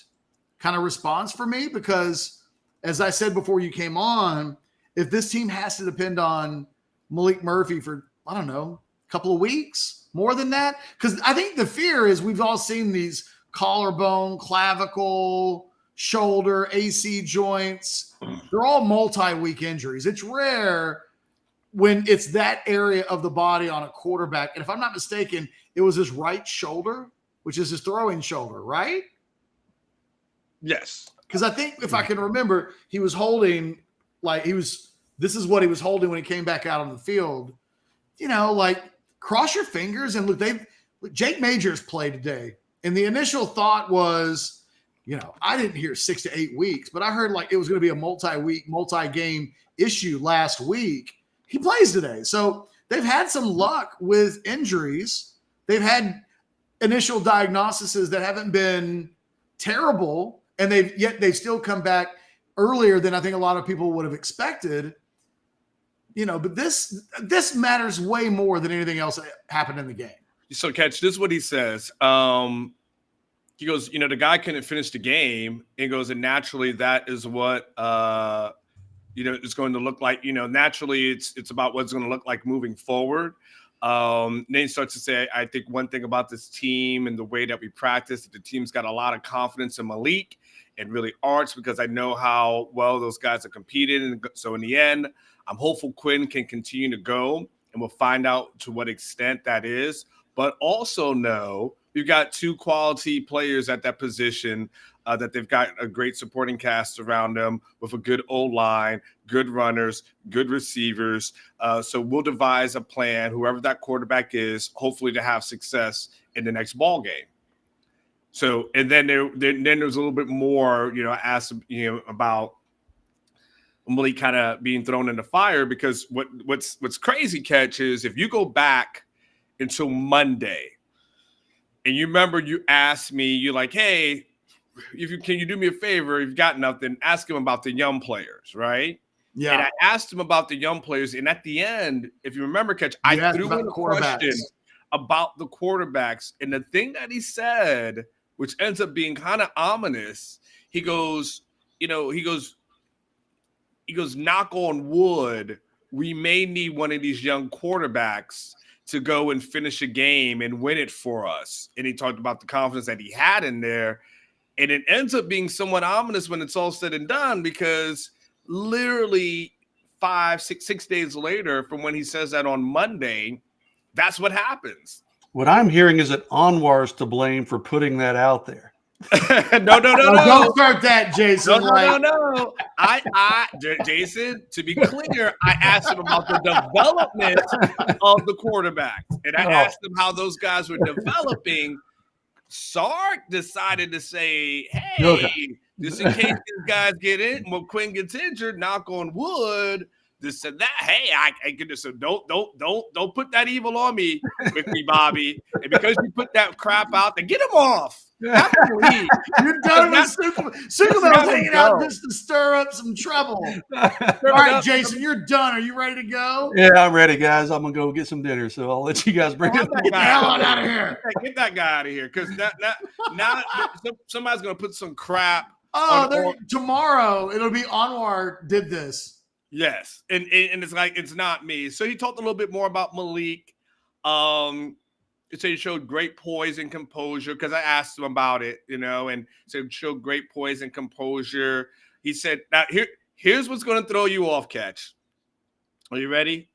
kind of response for me, because as I said before you came on, if this team has to depend on Malik Murphy for, I don't know, a couple of weeks, more than that, because I think the fear is we've all seen these collarbone, clavicle, shoulder, AC joints. They're all multi-week injuries. It's rare when it's that area of the body on a quarterback. And if I'm not mistaken, it was his right shoulder, which is his throwing shoulder, right? Yes. Because I think if I can remember, he was holding, this is what he was holding when he came back out on the field. Cross your fingers and look, Jake Majors played today. And the initial thought was, I didn't hear 6 to 8 weeks, but I heard it was going to be a multi-week, multi-game issue last week. He plays today. So they've had some luck with injuries. They've had initial diagnoses that haven't been terrible, and they've still come back earlier than I think a lot of people would have expected. But this matters way more than anything else that happened in the game. So, Catch, this is what he says. He goes, the guy couldn't finish the game. He goes, and naturally that is what it's going to look like. Naturally it's about what's going to look like moving forward. Then he starts to say, I think one thing about this team and the way that we practice, the team's got a lot of confidence in Malik and really Arch, because I know how well those guys are competing. And so in the end, I'm hopeful Quinn can continue to go, and we'll find out to what extent that is. But also know we've got two quality players at that position, that they've got a great supporting cast around them with a good O-line, good runners, good receivers. So we'll devise a plan, whoever that quarterback is, hopefully to have success in the next ball game. So, and then there's a little bit more, I asked, about Malik kind of being thrown in the fire, because what's crazy, Catch, is if you go back until Monday, and you remember you asked me, you're like, hey, can you do me a favor? If you've got nothing, ask him about the young players, right? Yeah. And I asked him about the young players, and at the end, if you remember, Catch, I threw in a question about the quarterbacks, and the thing that he said, which ends up being kind of ominous, he goes, knock on wood, we may need one of these young quarterbacks to go and finish a game and win it for us. And he talked about the confidence that he had in there. And it ends up being somewhat ominous when it's all said and done, because literally 6 days later from when he says that on Monday, that's what happens. What I'm hearing is that Anwar's to blame for putting that out there. No. Don't start that, Jason. No. Jason, to be clear, I asked him about the development of the quarterback, and I asked him how those guys were developing. Sark decided to say, hey, just in case these guys get in, when Quinn gets injured, knock on wood, this and that. Hey, I can just, so don't put that evil on me, Ricky Bobby. And because you put that crap out there, get him off. You're done with Superman hanging out just to stir up some trouble. All right, Jason, you're done. Are you ready to go? Yeah, I'm ready, guys. I'm gonna go get some dinner, so I'll let you guys bring it. Get the hell out of here. Get that guy out of here, because now somebody's gonna put some crap. Tomorrow it'll be Anwar did this. Yes, and it's like, it's not me. So he talked a little bit more about Malik. He said he showed great poise and composure, because I asked him about it, and so he showed great poise and composure. He said, now here's what's going to throw you off, Catch. Are you ready?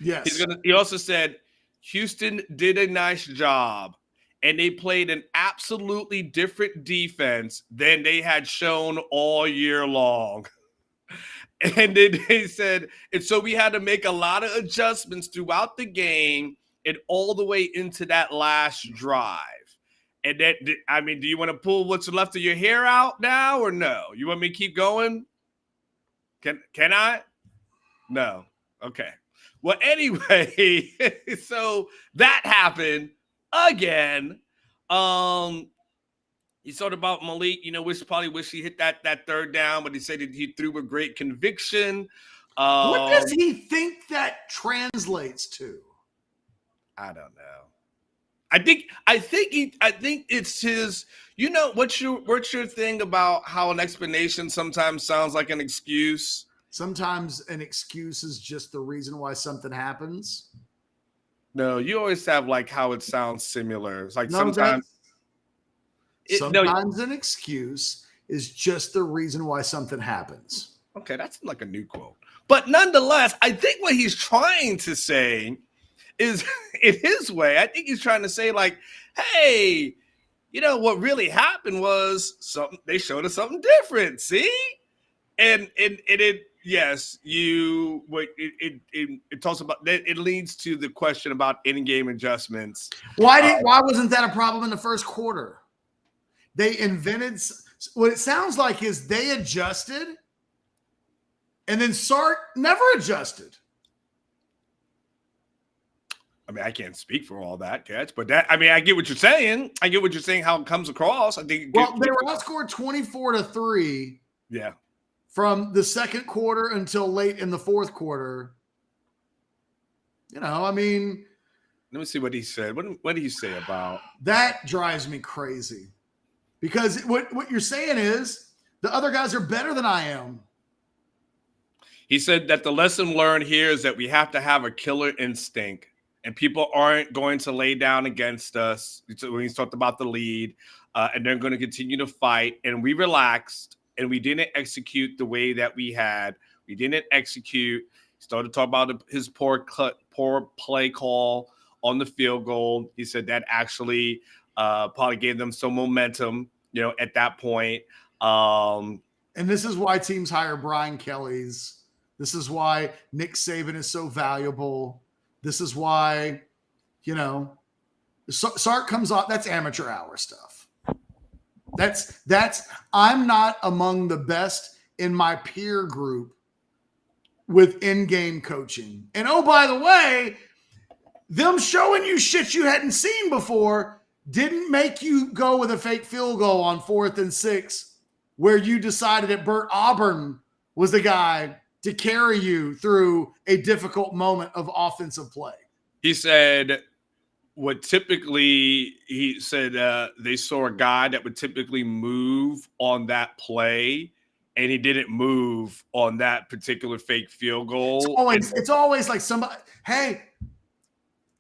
Yes. He also said Houston did a nice job, and they played an absolutely different defense than they had shown all year long. And then he said, and so we had to make a lot of adjustments throughout the game and all the way into that last drive. And that, I mean, do you want to pull what's left of your hair out now or no? You want me to keep going? Can I? No. Okay. Well, anyway, so that happened again. He thought about Malik, probably wish he hit that third down, but he said that he threw with great conviction. What does he think that translates to? I don't know. I think it's his. What's your thing about how an explanation sometimes sounds like an excuse? Sometimes an excuse is just the reason why something happens. No, you always have like how it sounds similar. It's like sometimes an excuse is just the reason why something happens. Okay, that's like a new quote. But nonetheless, I think what he's trying to say is, in his way, I think he's trying to say like, hey, what really happened was they showed us something different. See? And it talks about that. It leads to the question about in-game adjustments. Why wasn't that a problem in the first quarter? They invented what it sounds like is they adjusted, and then Sark never adjusted. I mean, I can't speak for all that, Catch, but I get what you're saying. I get what you're saying, how it comes across. I think. Well, they were outscored 24-3. Yeah. From the second quarter until late in the fourth quarter. Let me see what he said. What did he say about that? Drives me crazy, because what you're saying is the other guys are better than I am. He said that the lesson learned here is that we have to have a killer instinct, and people aren't going to lay down against us. When he's talked about the lead, and they're going to continue to fight, and we relaxed. And we didn't execute the way that we had. We didn't execute. He started talking about his poor play call on the field goal. He said that actually probably gave them some momentum, at that point. And this is why teams hire Brian Kelly's. This is why Nick Saban is so valuable. This is why, Sark comes off. That's amateur hour stuff. That's I'm not among the best in my peer group with in-game coaching. And oh, by the way, them showing you shit you hadn't seen before didn't make you go with a fake field goal on 4th and 6, where you decided that Bert Auburn was the guy to carry you through a difficult moment of offensive play. He said they saw a guy that would typically move on that play, and he didn't move on that particular fake field goal. It's always like somebody, hey,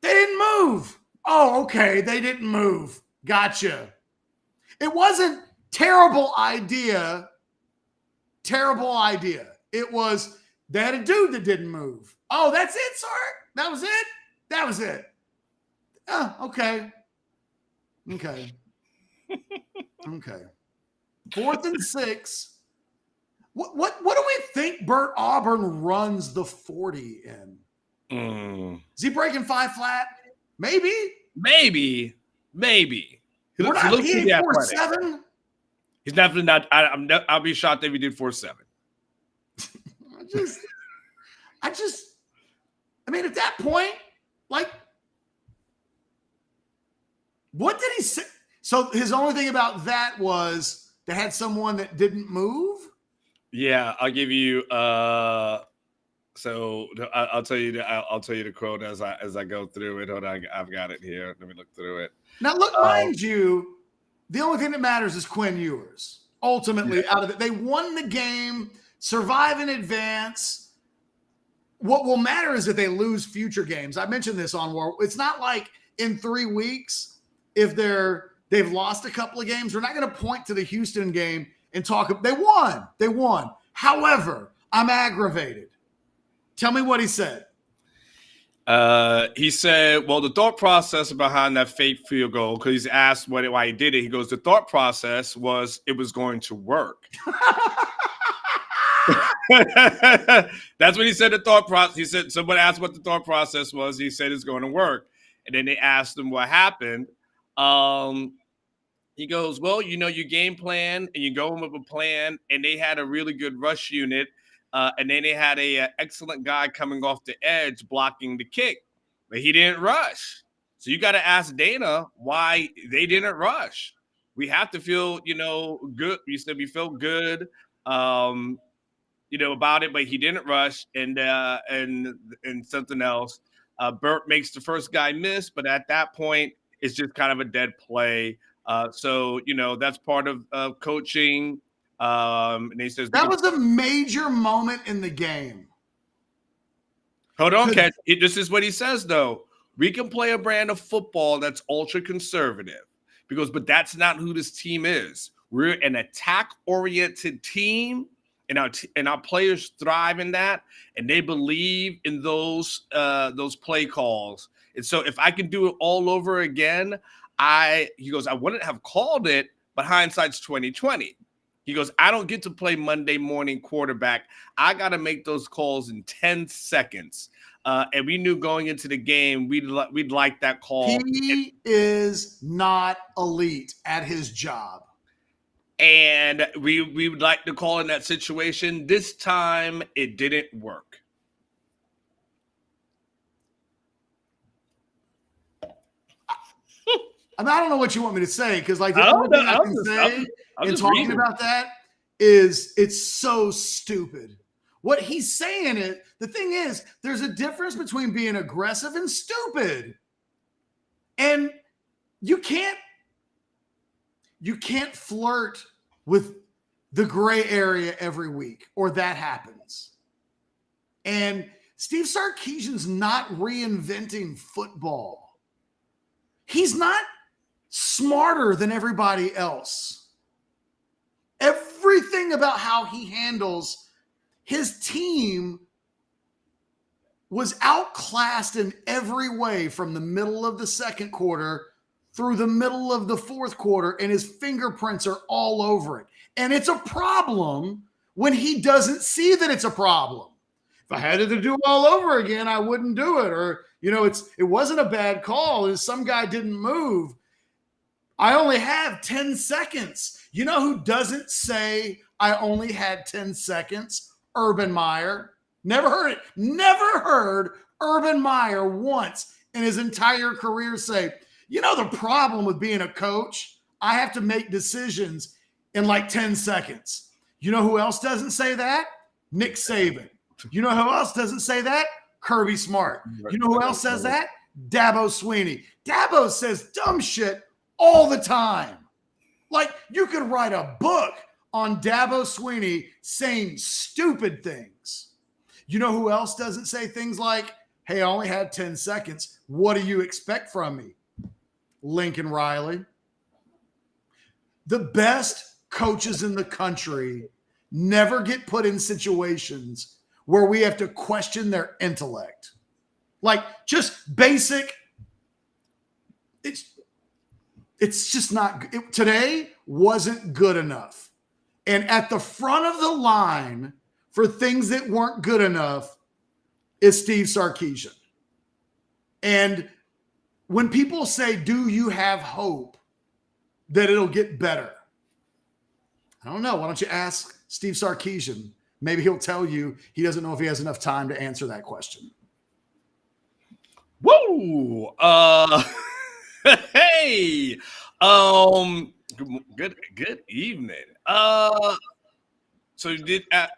they didn't move. Oh, okay, they didn't move. Gotcha. It wasn't terrible idea. It was they had a dude that didn't move. Oh, that's it, sir? That was it. Oh, okay. 4th and 6. What do we think Bert Auburn runs the 40 in? Is he breaking 5 flat? Maybe. We're not 4-7. He's definitely not. I'll be shocked if he did 4-7. At that point, like, what did he say? So his only thing about that was they had someone that didn't move? Yeah, I'll give you I'll tell you the quote as I go through it. Hold on, I've got it here. Let me look through it. Now look, mind you, the only thing that matters is Quinn Ewers. Ultimately, out of it, they won the game, survive in advance. What will matter is that they lose future games. I mentioned this on War. It's not like in 3 weeks, if they've lost a couple of games, we're not going to point to the Houston game and talk. They won. However, I'm aggravated. Tell me what he said. He said, well, the thought process behind that fake field goal, because he's asked why he did it. He goes, the thought process was it was going to work. That's what he said. The thought process. He said, someone asked what the thought process was. He said it's going to work. And then they asked him what happened. He goes, well, your game plan, and you go in with a plan, and they had a really good rush unit, and then they had a excellent guy coming off the edge blocking the kick, but he didn't rush. So you got to ask Dana why they didn't rush. We have to feel, good. We said we feel good, about it, but he didn't rush. And something else, Burt makes the first guy miss, but at that point, it's just kind of a dead play. So that's part of coaching. And he says that was a major moment in the game. Hold on, Catch. This is what he says, though. We can play a brand of football that's ultra conservative, but that's not who this team is. We're an attack-oriented team, and our players thrive in that, and they believe in those play calls. And so, if I can do it all over again, he goes, I wouldn't have called it, but hindsight's 20/20. He goes, I don't get to play Monday morning quarterback. I got to make those calls in 10 seconds. And we knew going into the game, we'd like that call. He is not elite at his job. And we would like to call in that situation. This time, it didn't work. I don't know what you want me to say, because the I only don't thing know. I can say in talking reading about that is it's so stupid. What he's saying is, the thing is, there's a difference between being aggressive and stupid. And you can't flirt with the gray area every week, or that happens. And Steve Sarkeesian's not reinventing football. He's not smarter than everybody else. Everything about how he handles his team was outclassed in every way from the middle of the second quarter through the middle of the fourth quarter, and his fingerprints are all over it. And it's a problem when he doesn't see that it's a problem. If I had to do it all over again, I wouldn't do it. Or, it wasn't a bad call, and some guy didn't move. I only have 10 seconds. You know who doesn't say I only had 10 seconds? Urban Meyer. Never heard it. Never heard Urban Meyer once in his entire career say, the problem with being a coach, I have to make decisions in 10 seconds. You know who else doesn't say that? Nick Saban. You know who else doesn't say that? Kirby Smart. You know who else says that? Dabo Swinney. Dabo says dumb shit all the time. You could write a book on Dabo Swinney saying stupid things. You know who else doesn't say things like, hey, I only had 10 seconds. What do you expect from me? Lincoln Riley. The best coaches in the country never get put in situations where we have to question their intellect. Just basic. It's just not. Today wasn't good enough. And at the front of the line for things that weren't good enough is Steve Sarkeesian. And when people say, do you have hope that it'll get better? I don't know. Why don't you ask Steve Sarkeesian? Maybe he'll tell you he doesn't know if he has enough time to answer that question. Woo! Hey! Good evening. So did that?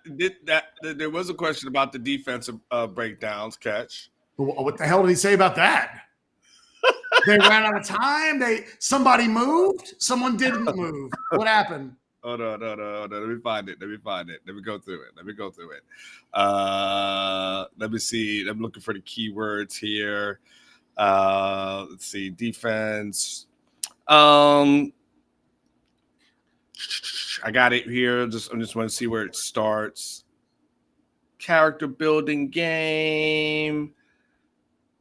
There was a question about the defensive breakdowns. Catch. What the hell did he say about that? They ran out of time. Somebody moved. Someone didn't move. What happened? Oh no. Let me find it. Let me go through it. Let me see. I'm looking for the keywords here. Let's see. Defense. I got it here. I just want to see where it starts. Character building game.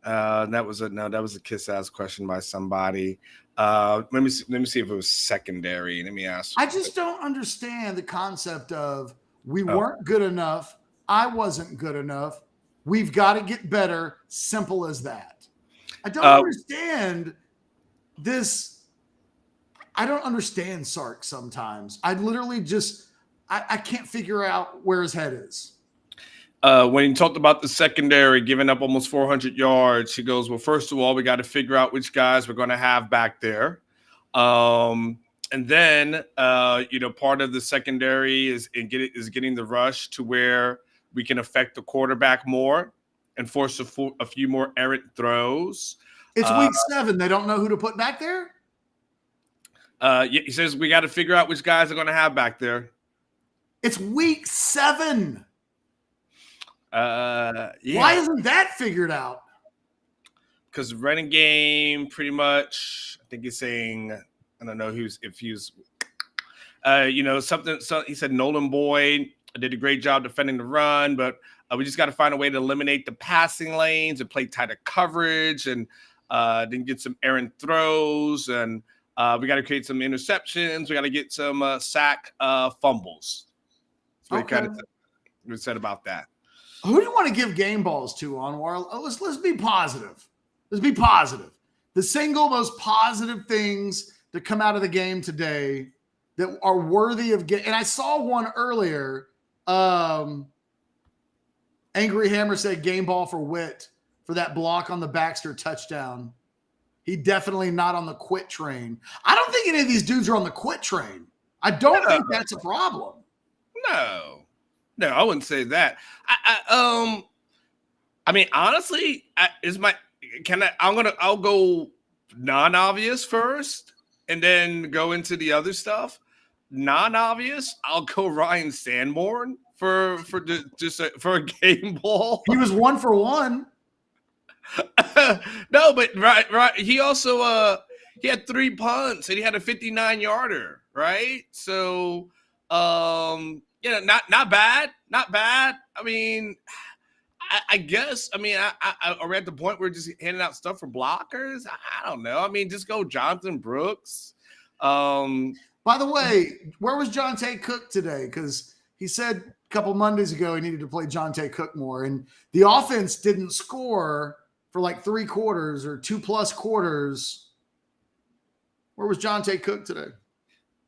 That was a kiss ass question by somebody. Let me see if it was secondary. Let me ask. I just don't understand the concept of we weren't good enough. I wasn't good enough. We've got to get better. Simple as that. I don't understand this. I don't understand Sark sometimes. I literally just I can't figure out where his head is. When he talked about the secondary giving up almost 400 yards, he goes, well, first of all, we got to figure out which guys we're going to have back there. And then, part of the secondary is getting the rush to where we can affect the quarterback more and force a few more errant throws. It's week 7. They don't know who to put back there? He says we got to figure out which guys are going to have back there. It's week 7. Yeah. Why isn't that figured out? Because running game, pretty much, I think he's saying, I don't know if he was, something. So he said Nolan Boyd did a great job defending the run, but we just got to find a way to eliminate the passing lanes and play tighter coverage, and then get some errant throws, and we got to create some interceptions. We got to get some sack fumbles. So Okay. we said about that. Who do you want to give game balls to, Anwar? Let's be positive. Let's be positive. The single most positive things to come out of the game today that are worthy of and I saw one earlier. Angry Hammer said game ball for Witt for that block on the Baxter touchdown. He definitely not on the quit train. I don't think any of these dudes are on the quit train. I don't think that's a problem. No, I wouldn't say that. I mean, honestly, I'll go non-obvious first and then go into the other stuff. Non-obvious, I'll go Ryan Sanborn for a game ball. He was 1 for 1. No, but right. He also he had 3 punts and he had a 59-yarder, right? So not bad. I mean, I guess. I mean, we're at the point where we're just handing out stuff for blockers. I don't know. I mean, just go Jonathan Brooks. By the way, where was Jonte Cook today? Because he said a couple Mondays ago he needed to play Jonte Cook more, and the offense didn't score for like 3 quarters or 2+ quarters. Where was Jonte Cook today?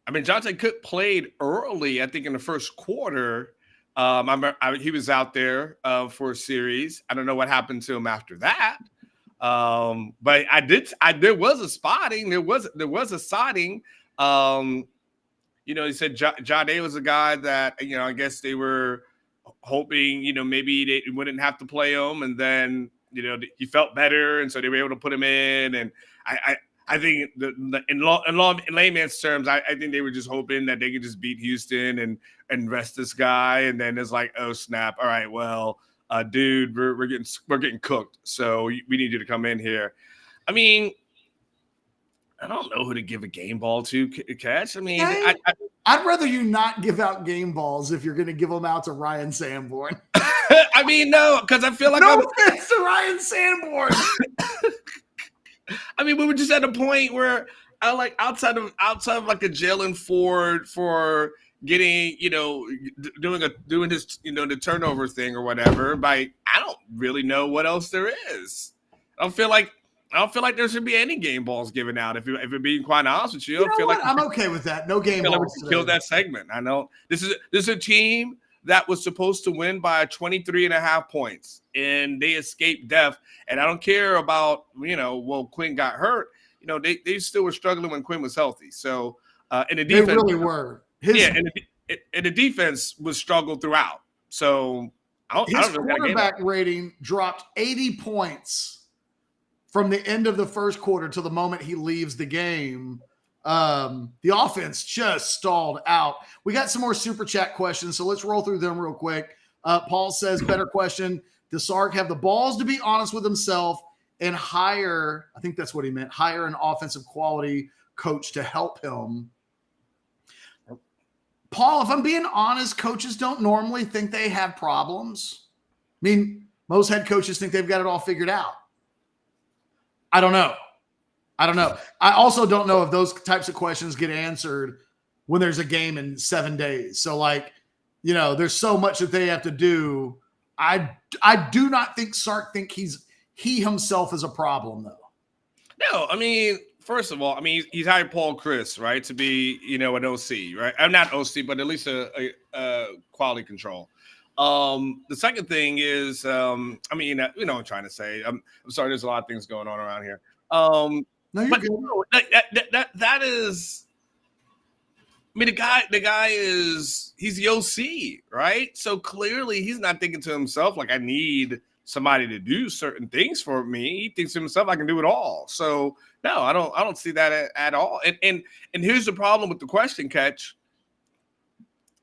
I mean, Jonte Cook played early, I think, in the first quarter. He was out there for a series. I don't know what happened to him after that. But there was a spotting. There was a sighting. He said Jade was a guy that, I guess they were hoping, maybe they wouldn't have to play him. And then, he felt better. And so they were able to put him in. And I think in layman's terms, I think they were just hoping that they could just beat Houston and rest this guy. And then it's like, oh snap! All right, well, dude, we're getting cooked. So we need you to come in here. I mean, I don't know who to give a game ball to, Catch. I mean, I'd rather you not give out game balls if you're going to give them out to Ryan Sanborn. I mean, no, because I feel like offense to Ryan Sanborn. I mean, we were just at a point where I like outside of like a Jalen Ford for getting, doing his, the turnover thing or whatever. But I don't really know what else there is. I don't feel like there should be any game balls given out. If you're being quite honest with you, I feel like I'm okay with that. No game balls. Like killed that segment. I know this is a team that was supposed to win by 23.5 points, and they escaped death. And I don't care about Quinn got hurt. They still were struggling when Quinn was healthy. So and the defense they really were. And the defense was struggled throughout. So his quarterback rating dropped 80 points from the end of the first quarter to the moment he leaves the game. The offense just stalled out. We got some more super chat questions, so let's roll through them real quick. Paul says, better question. Does Sark have the balls to be honest with himself and hire, I think that's what he meant, hire an offensive quality coach to help him? Paul, if I'm being honest, coaches don't normally think they have problems. I mean, most head coaches think they've got it all figured out. I don't know. I also don't know if those types of questions get answered when there's a game in 7 days. So there's so much that they have to do. I do not think Sark think he himself is a problem though. No, I mean, first of all, I mean, he's hired Paul Chris, right, to be, an OC, right? I'm not OC, but at least a quality control. The second thing is, I mean, what I'm trying to say. I'm sorry, there's a lot of things going on around here. No, you're But good. no, that is. I mean, the guy he's the OC, right? So clearly he's not thinking to himself like I need somebody to do certain things for me. He thinks to himself I can do it all. So no, I don't see that at all. And here's the problem with the question, Catch.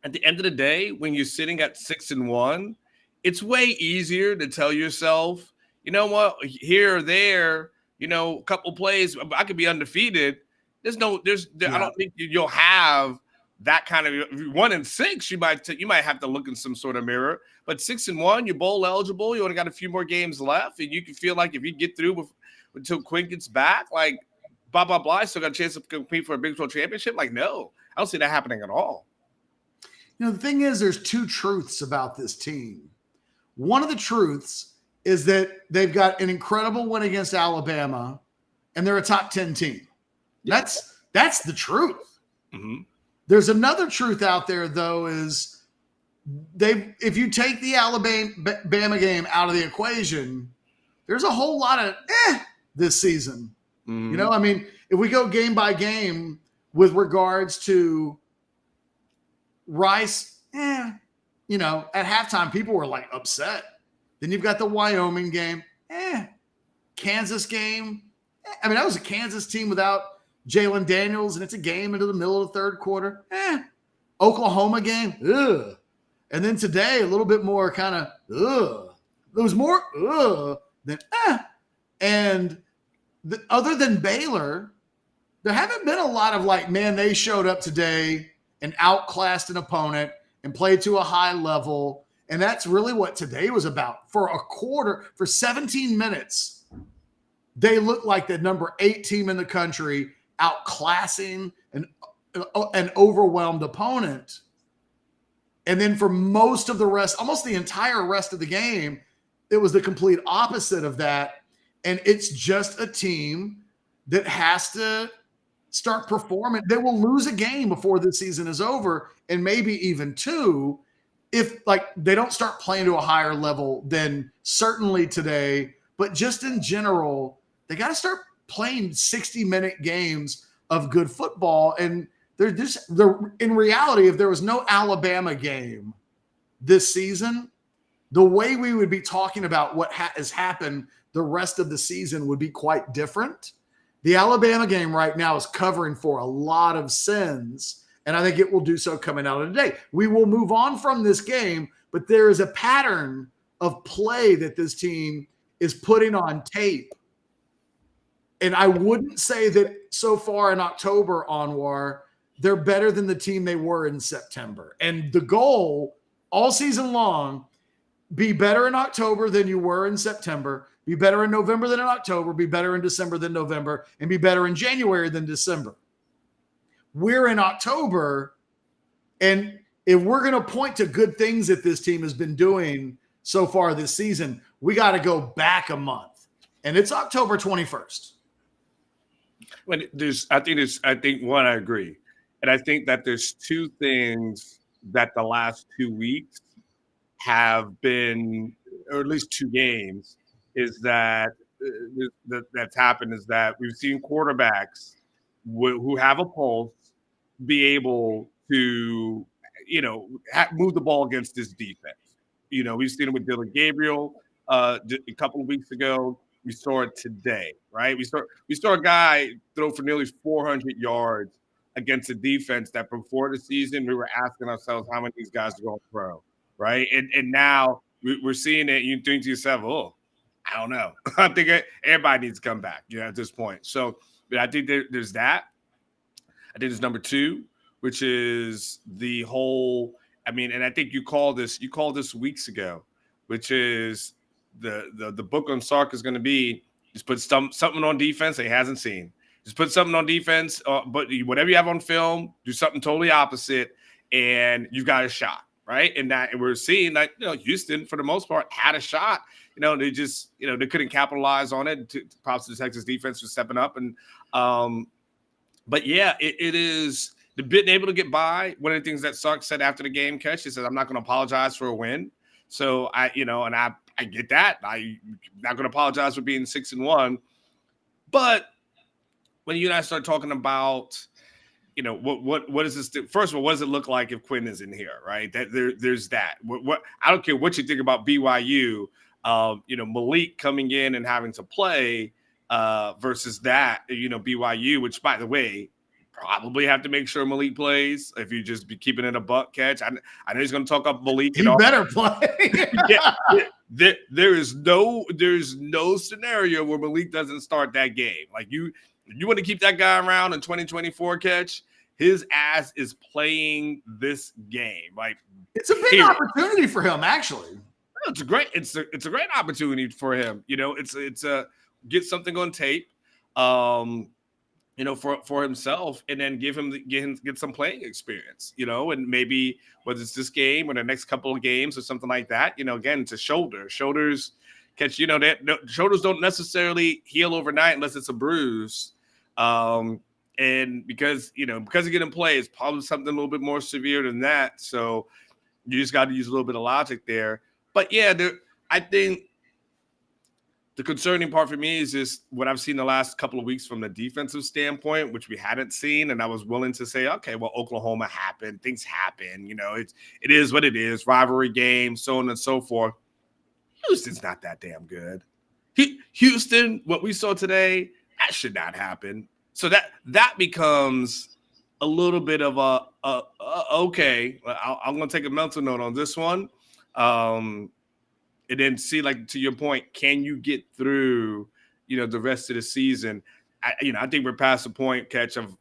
At the end of the day, when you're sitting at 6-1, it's way easier to tell yourself, you know what, here or there, a couple plays, I could be undefeated. I don't think you'll have that kind of 1-6. You might have to look in some sort of mirror, but 6-1, you're bowl eligible. You only got a few more games left, and you can feel like if you get through until Quinn gets back, like blah blah blah, still got a chance to compete for a Big 12 championship. Like, no, I don't see that happening at all. The thing is, there's two truths about this team. One of the truths is that they've got an incredible win against Alabama, and they're a top 10 team. That's the truth. Mm-hmm. There's another truth out there, though, is if you take the Alabama game out of the equation, there's a whole lot of this season. Mm-hmm. I mean, if we go game by game with regards to Rice, at halftime, people were like upset. Then you've got the Wyoming game, Kansas game. I mean, that was a Kansas team without Jalen Daniels, and it's a game into the middle of the third quarter. Oklahoma game, ugh. And then today, a little bit more kind of, ugh. There was more, than, And other than Baylor, there haven't been a lot of like, man, they showed up today and outclassed an opponent and played to a high level. And that's really what today was about. For a quarter, for 17 minutes, they looked like the number 8 team in the country, outclassing an overwhelmed opponent. And then for most of the rest, almost the entire rest of the game, it was the complete opposite of that. And it's just a team that has to start performing. They will lose a game before this season is over, and maybe even 2, if like they don't start playing to a higher level than certainly today. But just in general, they got to start playing 60-minute games of good football. And they're in reality, if there was no Alabama game this season, the way we would be talking about what has happened the rest of the season would be quite different. The Alabama game right now is covering for a lot of sins, and I think it will do so coming out of today. We will move on from this game, but there is a pattern of play that this team is putting on tape. And I wouldn't say that so far in October, Anwar, they're better than the team they were in September. And the goal all season long, be better in October than you were in September, be better in November than in October, be better in December than November, and be better in January than December. We're in October, and if we're going to point to good things that this team has been doing so far this season, we got to go back a month, and it's October 21st. I think one, I agree. And I think that there's 2 things that the last 2 weeks have been, or at least 2 games, is that that's happened is that we've seen quarterbacks who have a pulse be able to, move the ball against this defense. We've seen it with Dylan Gabriel a couple of weeks ago. We saw it today, right? We saw a guy throw for nearly 400 yards against a defense that before the season we were asking ourselves how many of these guys are going to throw, right? And now we're seeing it. You think to yourself, oh, I don't know. I think everybody needs to come back, at this point. So I think there's that. I think there's number 2, which is the whole. I mean, and I think you called this weeks ago, which is the book on Sark is going to be just put something on defense that he hasn't seen. Just put something on defense, but whatever you have on film, do something totally opposite, and you've got a shot, right? And we're seeing that Houston, for the most part, had a shot they just, they couldn't capitalize on it. Props to the Texas defense for stepping up. And, but yeah, it is the being able to get by. One of the things that Sark said after the game, Catch, he said, I'm not going to apologize for a win. So I get that. I'm not going to apologize for being 6-1. But when you and I start talking about, what is this? First of all, what does it look like if Quinn is in here, right? That there's that. What I don't care what you think about BYU, Malik coming in and having to play versus that, BYU, which by the way, probably have to make sure Malik plays if you just be keeping it a buck, Catch. I know he's going to talk up Malik. He better play. There's no scenario where Malik doesn't start that game. Like you want to keep that guy around in 2024, Catch. His ass is playing this game. Like it's a big opportunity for him, actually. It's a great opportunity for him. It's a get something on tape, for himself, and then get some playing experience, and maybe whether it's this game or the next couple of games or something like that, again, it's a shoulders, Catch, shoulders don't necessarily heal overnight unless it's a bruise. And because he didn't play, it's probably something a little bit more severe than that. So you just got to use a little bit of logic there. But yeah, I think the concerning part for me is just what I've seen the last couple of weeks from the defensive standpoint, which we hadn't seen. And I was willing to say, okay, well, Oklahoma happened. Things happen. It is what it is. Rivalry game, so on and so forth. Houston's not that damn good. Houston, what we saw today, that should not happen. So that becomes a little bit of okay, I'm going to take a mental note on this one. And then see, like, to your point, can you get through, the rest of the season? I think we're past the point, Catch, of,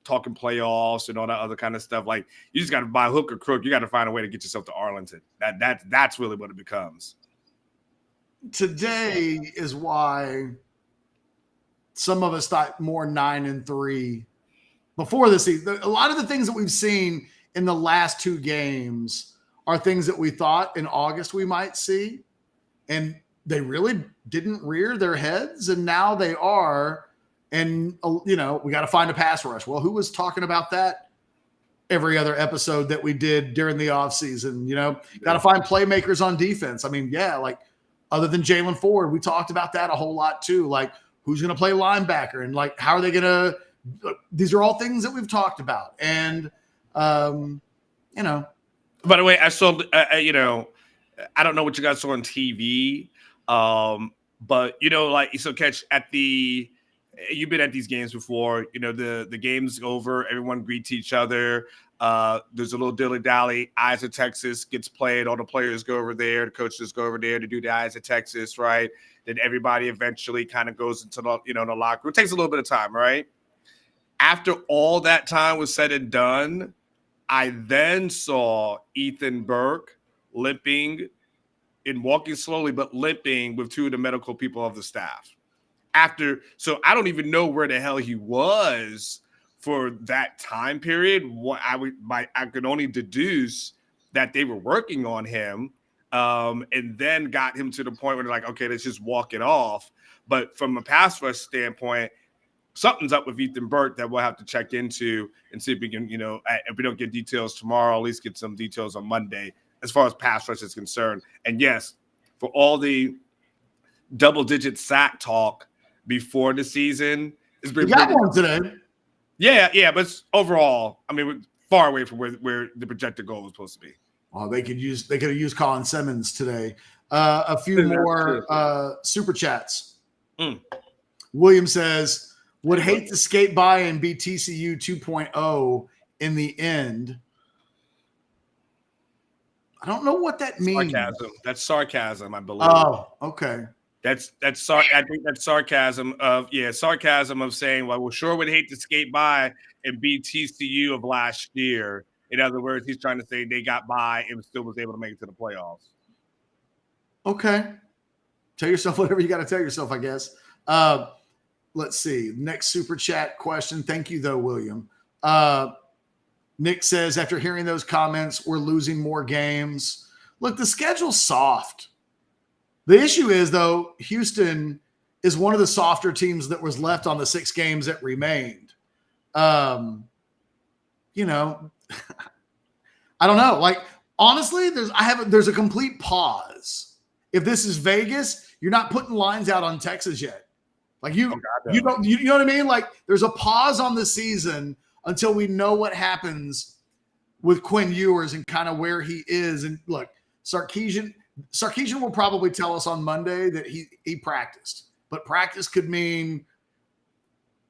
talking playoffs and all that other kind of stuff. Like, you just got to buy hook or crook. You got to find a way to get yourself to Arlington. That's really what it becomes. Today is why some of us thought more 9-3 before the season. A lot of the things that we've seen in the last two games are things that we thought in August we might see, and they really didn't rear their heads, and now they are. And, we got to find a pass rush. Well, who was talking about that every other episode that we did during the offseason? Got to find playmakers on defense. I mean, yeah, like other than Jalen Ford, we talked about that a whole lot too. Like, who's going to play linebacker, and like, how are they going to – these are all things that we've talked about. And, By the way, I saw, I don't know what you guys saw on TV, but, so Catch, you've been at these games before, the game's over, everyone greets each other. There's a little dilly-dally. Eyes of Texas gets played. All the players go over there. The coaches go over there to do the Eyes of Texas, right? Then everybody eventually kind of goes into the, the locker room. It takes a little bit of time, right? After all that time was said and done, I then saw Ethan Burke limping and walking slowly, but limping with two of the medical people of the staff. So I don't even know where the hell he was for that time period. I could only deduce that they were working on him, and then got him to the point where they're like, okay, let's just walk it off. But from a pass rush standpoint, something's up with Ethan Burke that we'll have to check into and see if we can, if we don't get details tomorrow, at least get some details on Monday as far as pass rush is concerned. And yes, for all the double-digit sack talk before the season, it's been one today. Yeah, but overall, I mean, we're far away from where the projected goal was supposed to be. Oh, they could have used Colin Simmons today. A few more super chats. William says, would hate to skate by and be TCU 2.0 in the end. I don't know what that means. Sarcasm. That's sarcasm, I believe. Oh, okay. I think that's sarcasm of saying, well, we sure would hate to skate by and be TCU of last year. In other words, he's trying to say they got by and still was able to make it to the playoffs. Okay. Tell yourself whatever you got to tell yourself, I guess. Let's see. Next super chat question. Thank you, though, William. Nick says, after hearing those comments, we're losing more games. Look, the schedule's soft. The issue is, though, Houston is one of the softer teams that was left on the 6 games that remained. You know, I don't know. Like, honestly, there's a complete pause. If this is Vegas, you're not putting lines out on Texas yet. Like you know what I mean? Like there's a pause on the season until we know what happens with Quinn Ewers and kind of where he is. And look, Sarkeesian will probably tell us on Monday that he practiced, but practice could mean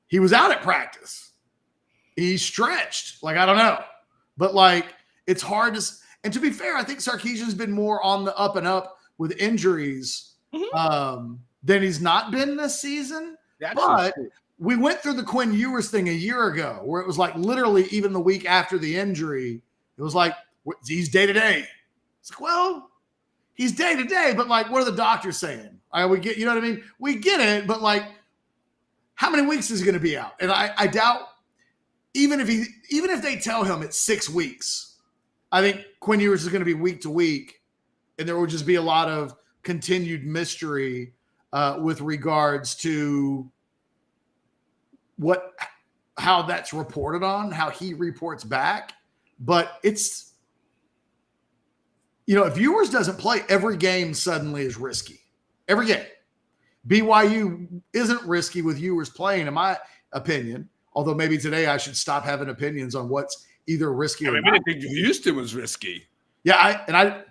he was out at practice. He stretched. Like, I don't know, but like, it's hard to, and to be fair, I think Sarkeesian's been more on the up and up with injuries than he's not been this season. But we went through the Quinn Ewers thing a year ago where it was like literally even the week after the injury, it was like, he's day to day. It's like, well, he's day to day, but like, what are the doctors saying? We get, you know what I mean? We get it, but like, how many weeks is he going to be out? And I doubt, even if they tell him it's 6 weeks, I think Quinn Ewers is going to be week to week, and there will just be a lot of continued mystery with regards to how that's reported on, how he reports back. But it's, if Ewers doesn't play, every game suddenly is risky. Every game. BYU isn't risky with Ewers playing, in my opinion. Although maybe today I should stop having opinions on what's either risky or not. I didn't think Houston was risky. Yeah, I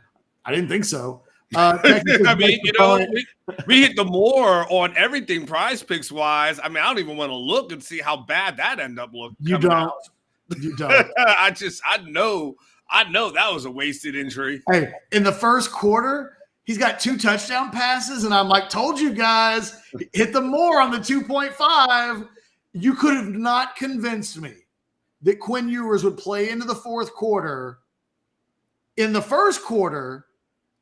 didn't think so. I mean, we hit the more on everything prize picks wise. I mean, I don't even want to look and see how bad that ended up looking. You don't. I know that was a wasted injury. Hey, in the first quarter, he's got 2 touchdown passes, and I'm like, told you guys, hit the more on the 2.5. You could have not convinced me that Quinn Ewers would play into the fourth quarter in the first quarter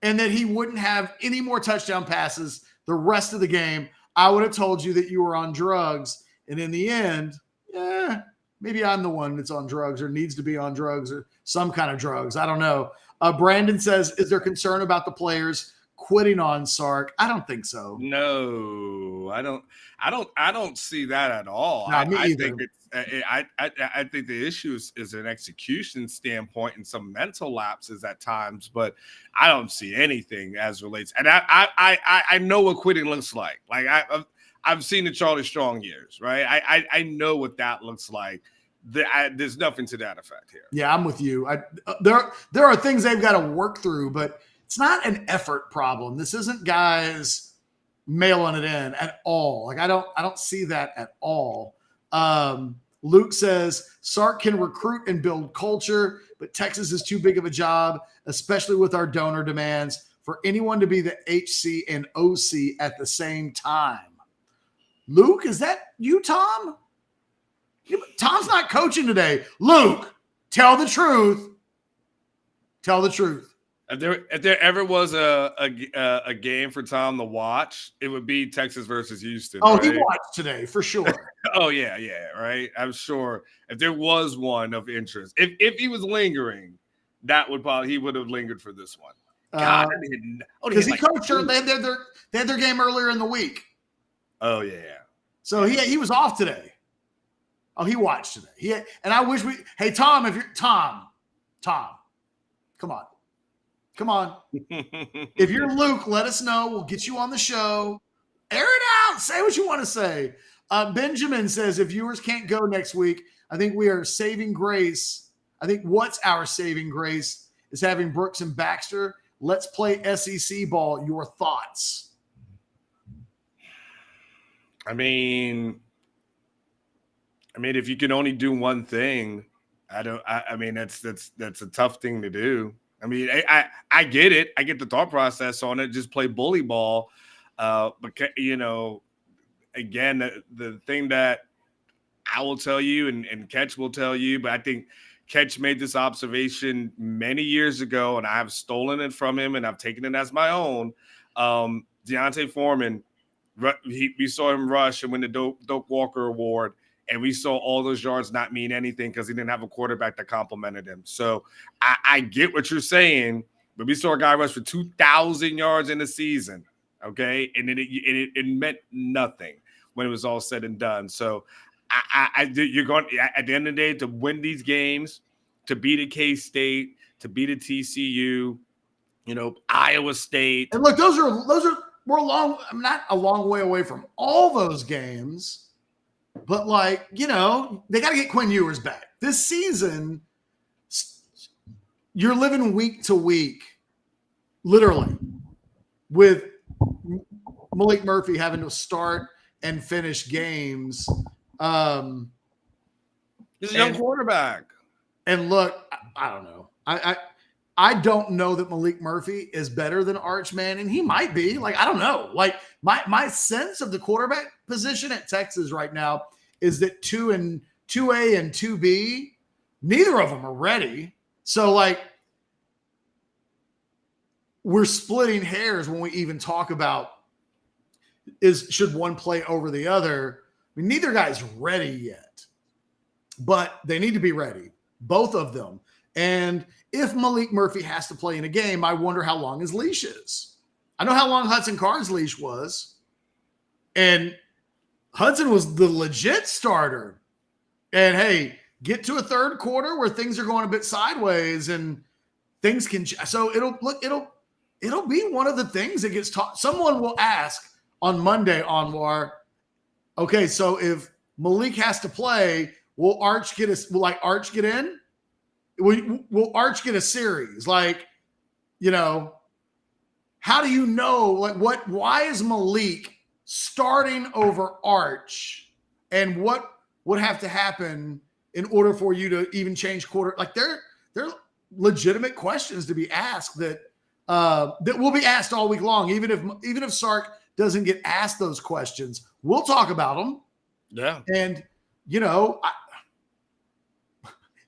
and that he wouldn't have any more touchdown passes the rest of the game. I would have told you that you were on drugs. And in the end, maybe I'm the one that's on drugs or needs to be on drugs or some kind of drugs. I don't know. Brandon says, is there concern about the players quitting on Sark? I don't think so. No, I don't see that at all. No, me either. I think the issue is an execution standpoint and some mental lapses at times, but I don't see anything as relates. And I know what quitting looks like. Like I've seen the Charlie Strong years, right? I know what that looks like. There's nothing to that effect here. Yeah, I'm with you. There are things they've got to work through, but it's not an effort problem. This isn't guys mailing it in at all. Like I don't see that at all. Luke says Sark can recruit and build culture, but Texas is too big of a job, especially with our donor demands, for anyone to be the HC and OC at the same time. Luke, is that you, Tom? Tom's not coaching today. Luke, tell the truth. Tell the truth. If there ever was a game for Tom to watch, it would be Texas versus Houston. Oh, right? He watched today for sure. Oh yeah, right. I'm sure if there was one of interest, if he was lingering, he would have lingered for this one. God, because he coached her. They had their game earlier in the week. Oh yeah. So he was off today. Oh, he watched today. And I wish Hey Tom, if you're Tom, come on. Come on. If you're Luke, let us know. We'll get you on the show. Air it out. Say what you want to say. Benjamin says, if viewers can't go next week, I think we are saving grace. I think what's our saving grace is having Brooks and Baxter. Let's play SEC ball. Your thoughts? I mean, if you can only do one thing, I mean, that's a tough thing to do. I mean, I get it. I get the thought process on it. Just play bully ball. But, again, the thing that I will tell you and Ketch will tell you, but I think Ketch made this observation many years ago, and I have stolen it from him, and I've taken it as my own. Deontay Foreman, we saw him rush and win the Doak Walker Award. And we saw all those yards not mean anything because he didn't have a quarterback that complimented him. So I get what you're saying, but we saw a guy rush for 2,000 yards in the season. Okay. And then it meant nothing when it was all said and done. So you're going at the end of the day to win these games, to beat a K-State, to beat a TCU, Iowa State. And look, we're not a long way away from all those games, but they got to get Quinn Ewers back. This season, you're living week to week, literally, with Malik Murphy having to start and finish games. He's a young quarterback. And look, I don't know. I don't know that Malik Murphy is better than Arch Manning. He might be. I don't know. My sense of the quarterback position at Texas right now is that 2A and 2B, neither of them are ready. So we're splitting hairs when we even talk about should one play over the other. I mean, neither guy's ready yet, but they need to be ready, both of them. And if Malik Murphy has to play in a game, I wonder how long his leash is. I know how long Hudson Card's leash was, and Hudson was the legit starter. And hey, get to a third quarter where things are going a bit sideways and things can. So it'll be one of the things that gets taught. Someone will ask on Monday, Anwar, okay, so if Malik has to play, will Arch get in? Will Arch get a series? How do you know? Why is Malik starting over Arch? And what would have to happen in order for you to even change quarter? They're legitimate questions to be asked that will be asked all week long. Even if Sark doesn't get asked those questions, we'll talk about them. Yeah. And,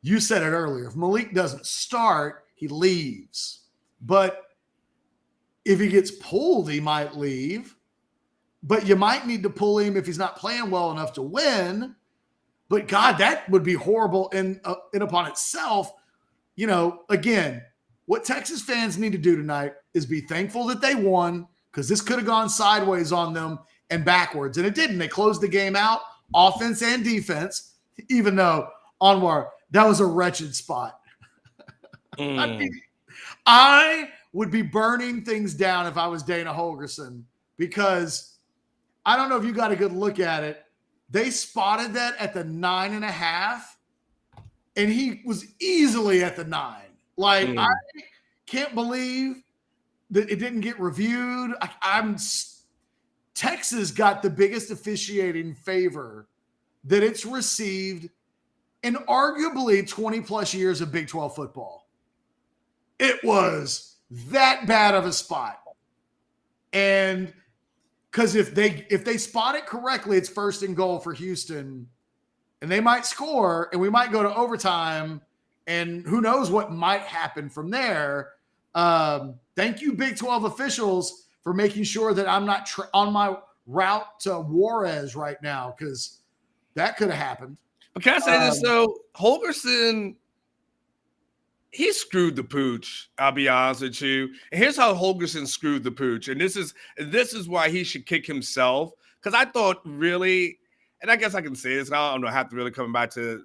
you said it earlier. If Malik doesn't start, he leaves. But if he gets pulled, he might leave. But you might need to pull him if he's not playing well enough to win. But, God, that would be horrible in upon itself. Again, what Texas fans need to do tonight is be thankful that they won, because this could have gone sideways on them and backwards. And it didn't. They closed the game out, offense and defense, even though, Anwar, that was a wretched spot. I would be burning things down if I was Dana Holgorsen, because I don't know if you got a good look at it. They spotted that at the 9.5, and he was easily at the 9. I can't believe that it didn't get reviewed. Texas got the biggest officiating favor that it's received in arguably 20 plus years of Big 12 football. It was that bad of a spot. And because if they spot it correctly, it's 1st and goal for Houston, and they might score, and we might go to overtime, and who knows what might happen from there. Thank you, Big 12 officials, for making sure that I'm not on my route to Juarez right now, because that could have happened. But can I say this, though? Holgorsen, he screwed the pooch. I'll be honest with you. And here's how Holgorsen screwed the pooch. And this is why he should kick himself. Because I thought really, and I guess I can say this, and I don't have to really come back to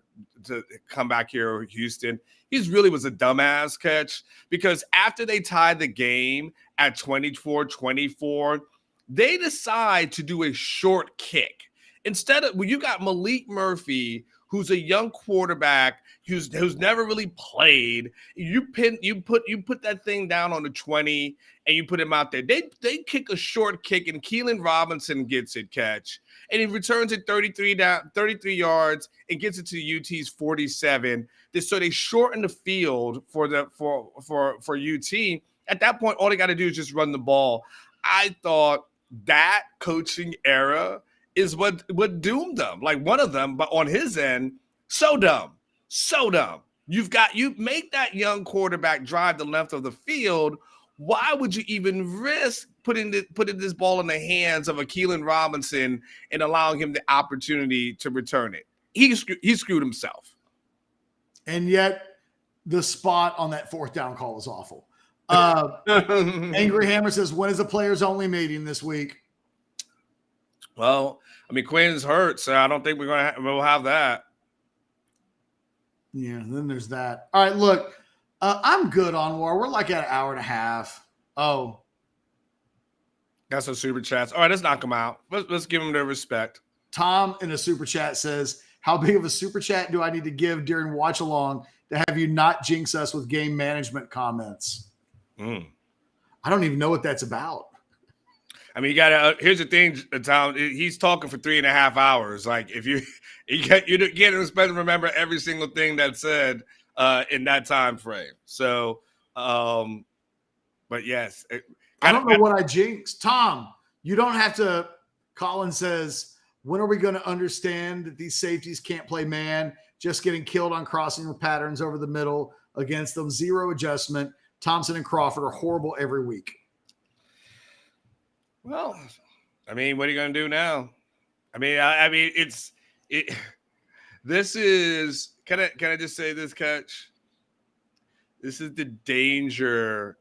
come back here, Houston. He really was a dumbass catch, because after they tied the game at 24-24, they decide to do a short kick. Instead of, when you got Malik Murphy, who's a young quarterback who's never really played, you put that thing down on the 20 and you put him out there. They kick a short kick, and Keelan Robinson gets it catch, and he returns it 33 yards and gets it to UT's 47. So they shorten the field for UT. At that point, all they got to do is just run the ball. I thought that coaching era is what doomed them. One of them, but on his end, so dumb. You make that young quarterback drive the length of the field. Why would you even risk putting this ball in the hands of a Keelan Robinson and allowing him the opportunity to return it? He screwed himself. And yet the spot on that 4th down call was awful. Angry Hammer says, when is the players only meeting this week? Well, I mean, Quinn's hurt, so I don't think we'll have that. Yeah, then there's that. All right, look, I'm good on War. We're like at an hour and a half. Oh. Got some super chats. All right, let's knock them out. Let's give them their respect. Tom in a super chat says, how big of a super chat do I need to give during watch along to have you not jinx us with game management comments? I don't even know what that's about. I mean, you gotta. Here's the thing, Tom. He's talking for 3.5 hours. Like, if you can't expect to remember every single thing that's said in that time frame. So, but yes, I don't know what I jinxed. Tom, you don't have to. Colin says, when are we going to understand that these safeties can't play man? Just getting killed on crossing patterns over the middle against them. Zero adjustment. Thompson and Crawford are horrible every week. Well, I mean, what are you going to do now? I mean, this is, can I just say this, Catch? This is the danger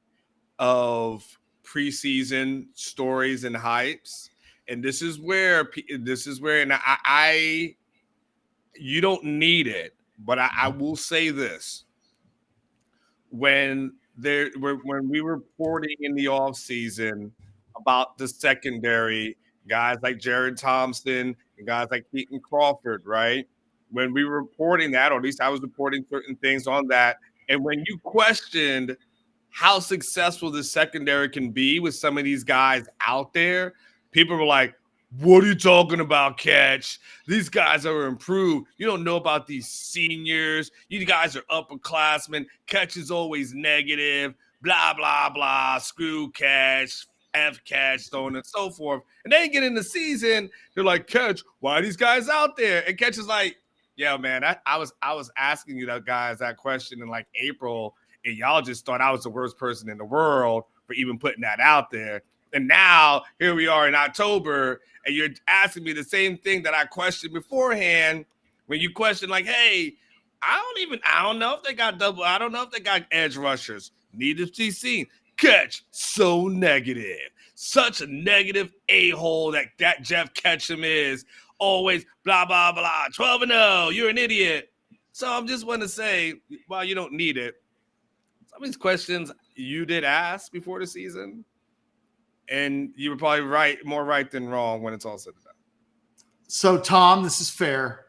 of preseason stories and hypes. And this is where, and you don't need it, but I will say this. When we were reporting in the off season about the secondary, guys like Jared Thompson and guys like Keaton Crawford, right? When we were reporting that, or at least I was reporting certain things on that, and when you questioned how successful the secondary can be with some of these guys out there, people were like, what are you talking about, Catch? These guys are improved. You don't know about these seniors. You guys are upperclassmen. Catch is always negative. Blah, blah, blah. Screw Catch. F Catch, so on and so forth. And then you get in the season, they're like, Catch, why are these guys out there? And Catch is like, yeah, man, I was asking you guys that question in like April, and y'all just thought I was the worst person in the world for even putting that out there. And now here we are in October, and you're asking me the same thing that I questioned beforehand. When you question like, hey, I don't know if they got double. I don't know if they got edge rushers. Need to be seen. Catch, so negative. Such a negative a-hole that Jeff Ketchum is. Always blah, blah, blah. 12-0. You're an idiot. So I'm just want to say, well, you don't need it. Some of these questions you did ask before the season, and you were probably more right than wrong when it's all said and done. So, Tom, this is fair.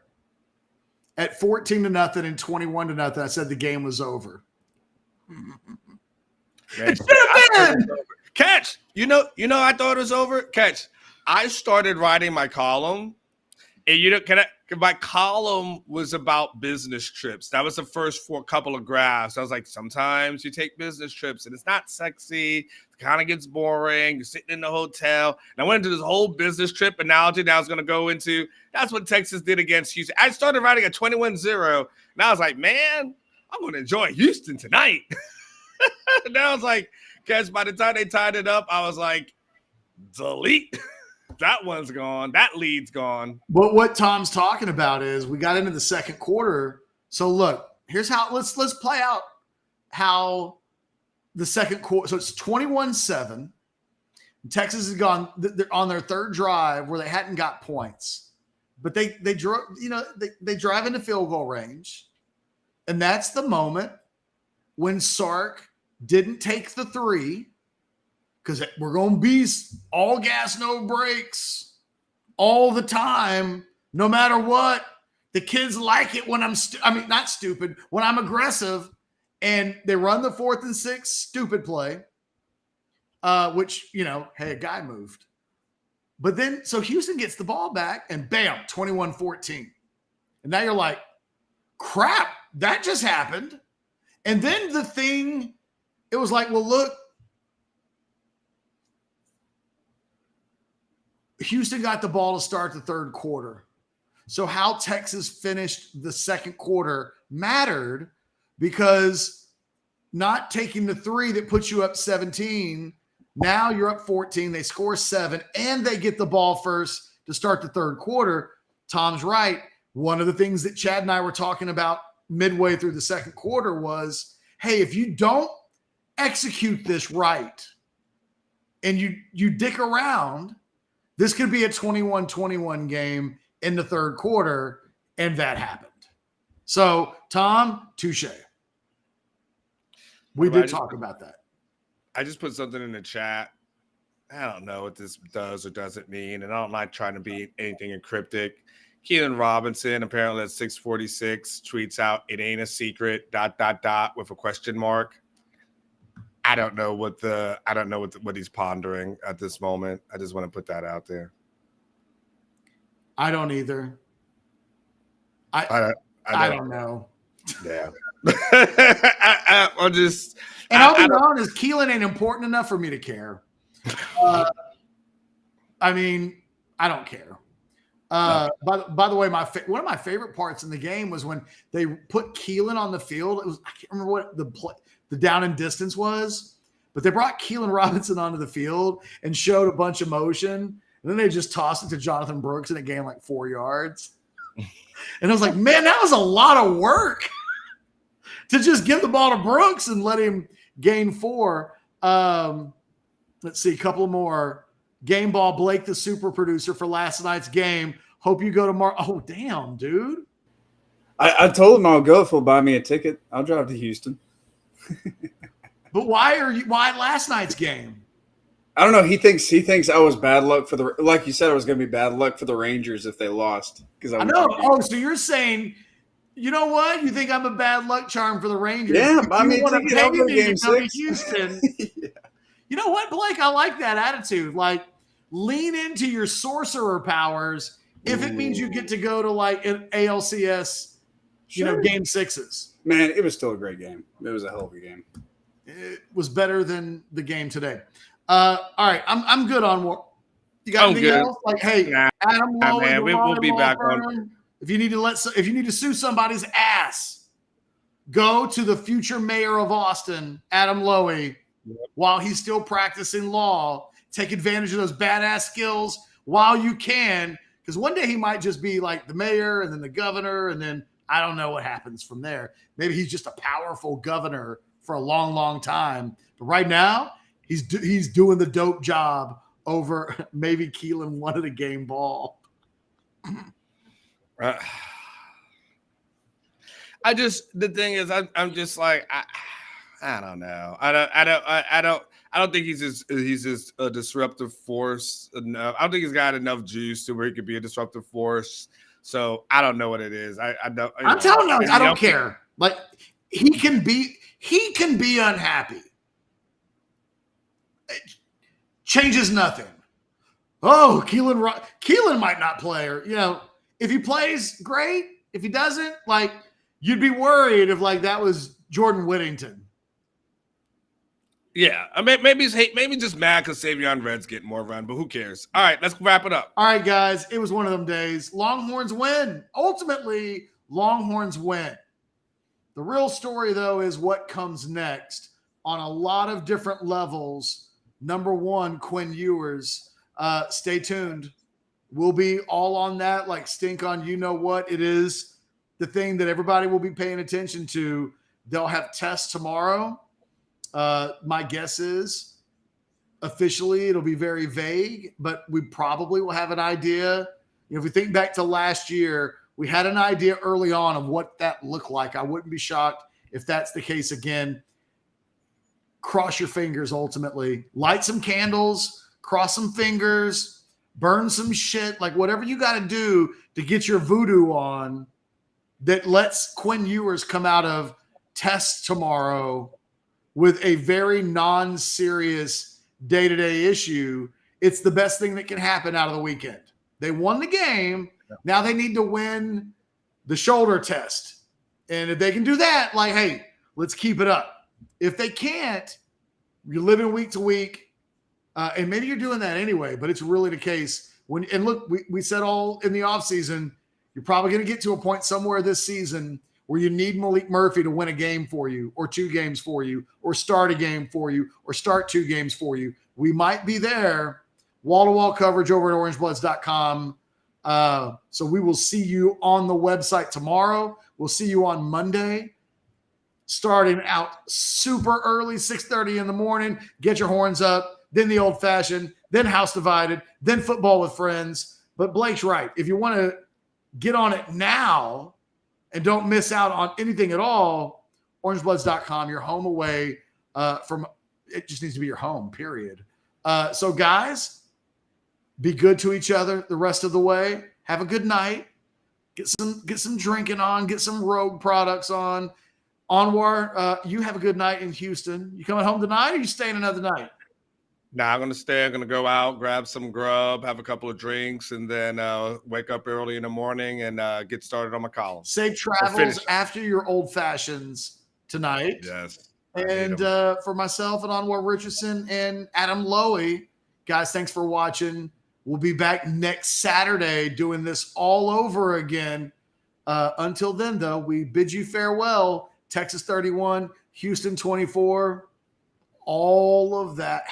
At 14-0 and 21-0, I said the game was over. It should have been. Catch. You know, I thought it was over. Catch. I started writing my column, and my column was about business trips. That was the first couple of graphs. I was like, sometimes you take business trips and it's not sexy. It kind of gets boring. You're sitting in the hotel. And I went into this whole business trip analogy that I was going to go into. That's what Texas did against Houston. I started writing a 21-0, and I was like, man, I'm going to enjoy Houston tonight. And then I was like, guys, by the time they tied it up, I was like, delete. That one's gone. That lead's gone. But what Tom's talking about is we got into the second quarter. So look, here's how let's play out how the second quarter. So it's 21-7. Texas has gone they're on their third drive where they hadn't got points, but they drove, they drive into field goal range, and that's the moment when Sark didn't take the three. Because we're going to be all gas, no brakes all the time, no matter what. The kids like it when I'm not stupid, when I'm aggressive. And they run the 4th and 6 stupid play, which, hey, a guy moved. But then, so Houston gets the ball back, and bam, 21-14. And now you're like, crap, that just happened. And then it was like, well, look, Houston got the ball to start the third quarter. So how Texas finished the second quarter mattered, because not taking the three that puts you up 17, now you're up 14, they score 7, and they get the ball first to start the third quarter. Tom's right. One of the things that Chad and I were talking about midway through the second quarter was, hey, if you don't execute this right and you dick around, this could be a 21-21 game in the third quarter, and that happened. So, Tom, touche. We did talk about that. I just put something in the chat. I don't know what this does or doesn't mean, and I'm not trying to be anything cryptic. Keelan Robinson, apparently at 646, tweets out, "It ain't a secret, ... with a question mark." I don't know what he's pondering at this moment. I just want to put that out there. I don't either. I don't know. Yeah. I'll be honest, Keelan ain't important enough for me to care. I mean, I don't care. By the way, one of my favorite parts in the game was when they put Keelan on the field. I can't remember what the down and distance was, but they brought Keelan Robinson onto the field and showed a bunch of motion. And then they just tossed it to Jonathan Brooks and it gained like 4 yards. And I was like, man, that was a lot of work to just give the ball to Brooks and let him gain 4. Let's see, a couple more. Game Ball Blake, the super producer for last night's game. Hope you go tomorrow. Oh, damn, dude. I told him I'll go if he'll buy me a ticket. I'll drive to Houston. But why last night's game? I don't know. He thinks I was bad luck like you said, I was going to be bad luck for the Rangers if they lost. I know. Oh, so you're saying, you know what? You think I'm a bad luck charm for the Rangers? Yeah, buy me a ticket. I'll go game 6. Houston. Yeah. You know what, Blake? I like that attitude. Like, lean into your sorcerer powers if it means you get to go to like an ALCS, game 6s. Man, it was still a great game. It was a hell of a game. It was better than the game today. All right, I'm good on what you got. Anything else? Like, hey, Adam Loewy, man, we'll be back on. If you need to sue somebody's ass, go to the future mayor of Austin, Adam Loewy, while he's still practicing law. Take advantage of those badass skills while you can, because one day he might just be like the mayor and then the governor, and then I don't know what happens from there. Maybe he's just a powerful governor for a long, long time. But right now, he's doing the dope job over maybe Keelan wanted a game ball. The thing is, I'm just like, I don't know. I don't think he's just a disruptive force enough. I don't think he's got enough juice to where he could be a disruptive force. So I don't know what it is. I don't. I'm telling you, I don't care. Like he can be unhappy. It changes nothing. Oh, Keelan might not play, or if he plays, great. If he doesn't, like you'd be worried if like that was Jordan Whittington. Yeah, I mean, maybe just mad because Savion Red's getting more run, but who cares? All right, let's wrap it up. All right, guys, it was one of them days. Longhorns win. Ultimately, Longhorns win. The real story, though, is what comes next on a lot of different levels. Number one, Quinn Ewers. Stay tuned. We'll be all on that, like stink on you know what. It is the thing that everybody will be paying attention to. They'll have tests tomorrow. My guess is officially it'll be very vague, but we probably will have an idea. If we think back to last year, we had an idea early on of what that looked like. I wouldn't be shocked if that's the case again. Cross your fingers, ultimately. Light some candles, cross some fingers, burn some shit, like whatever you got to do to get your voodoo on that lets Quinn Ewers come out of tests tomorrow with a very non-serious day-to-day issue. It's the best thing that can happen out of the weekend. They won the game. Now they need to win the shoulder test. And if they can do that, like, hey, let's keep it up. If they can't, you're living week to week. And maybe you're doing that anyway, but it's really the case. And look, we said all in the offseason, you're probably going to get to a point somewhere this season where you need Malik Murphy to win a game for you, or 2 games for you, or start a game for you, or start 2 games for you. We might be there. Wall-to-wall coverage over at orangebloods.com. So we will see you on the website tomorrow. We'll see you on Monday. starting out super early, 6:30 in the morning, get your horns up, then the old fashioned, then house divided, then football with friends. But Blake's right. If you want to get on it now and don't miss out on anything at all, orangebloods.com, your home away from it just needs to be your home, period. So guys, be good to each other the rest of the way. Have a good night. Get some drinking on, get some Rogue products on. Anwar, you have a good night in Houston. You coming home tonight or you staying another night? Nah, I'm going to stay. I'm going to go out, grab some grub, have a couple of drinks, and then wake up early in the morning and get started on my column. Safe travels after your old fashions tonight. Yes. And for myself and Anwar Richardson and Adam Loewy, guys, thanks for watching. We'll be back next Saturday doing this all over again. Until then, though, we bid you farewell. Texas 31, Houston 24, all of that.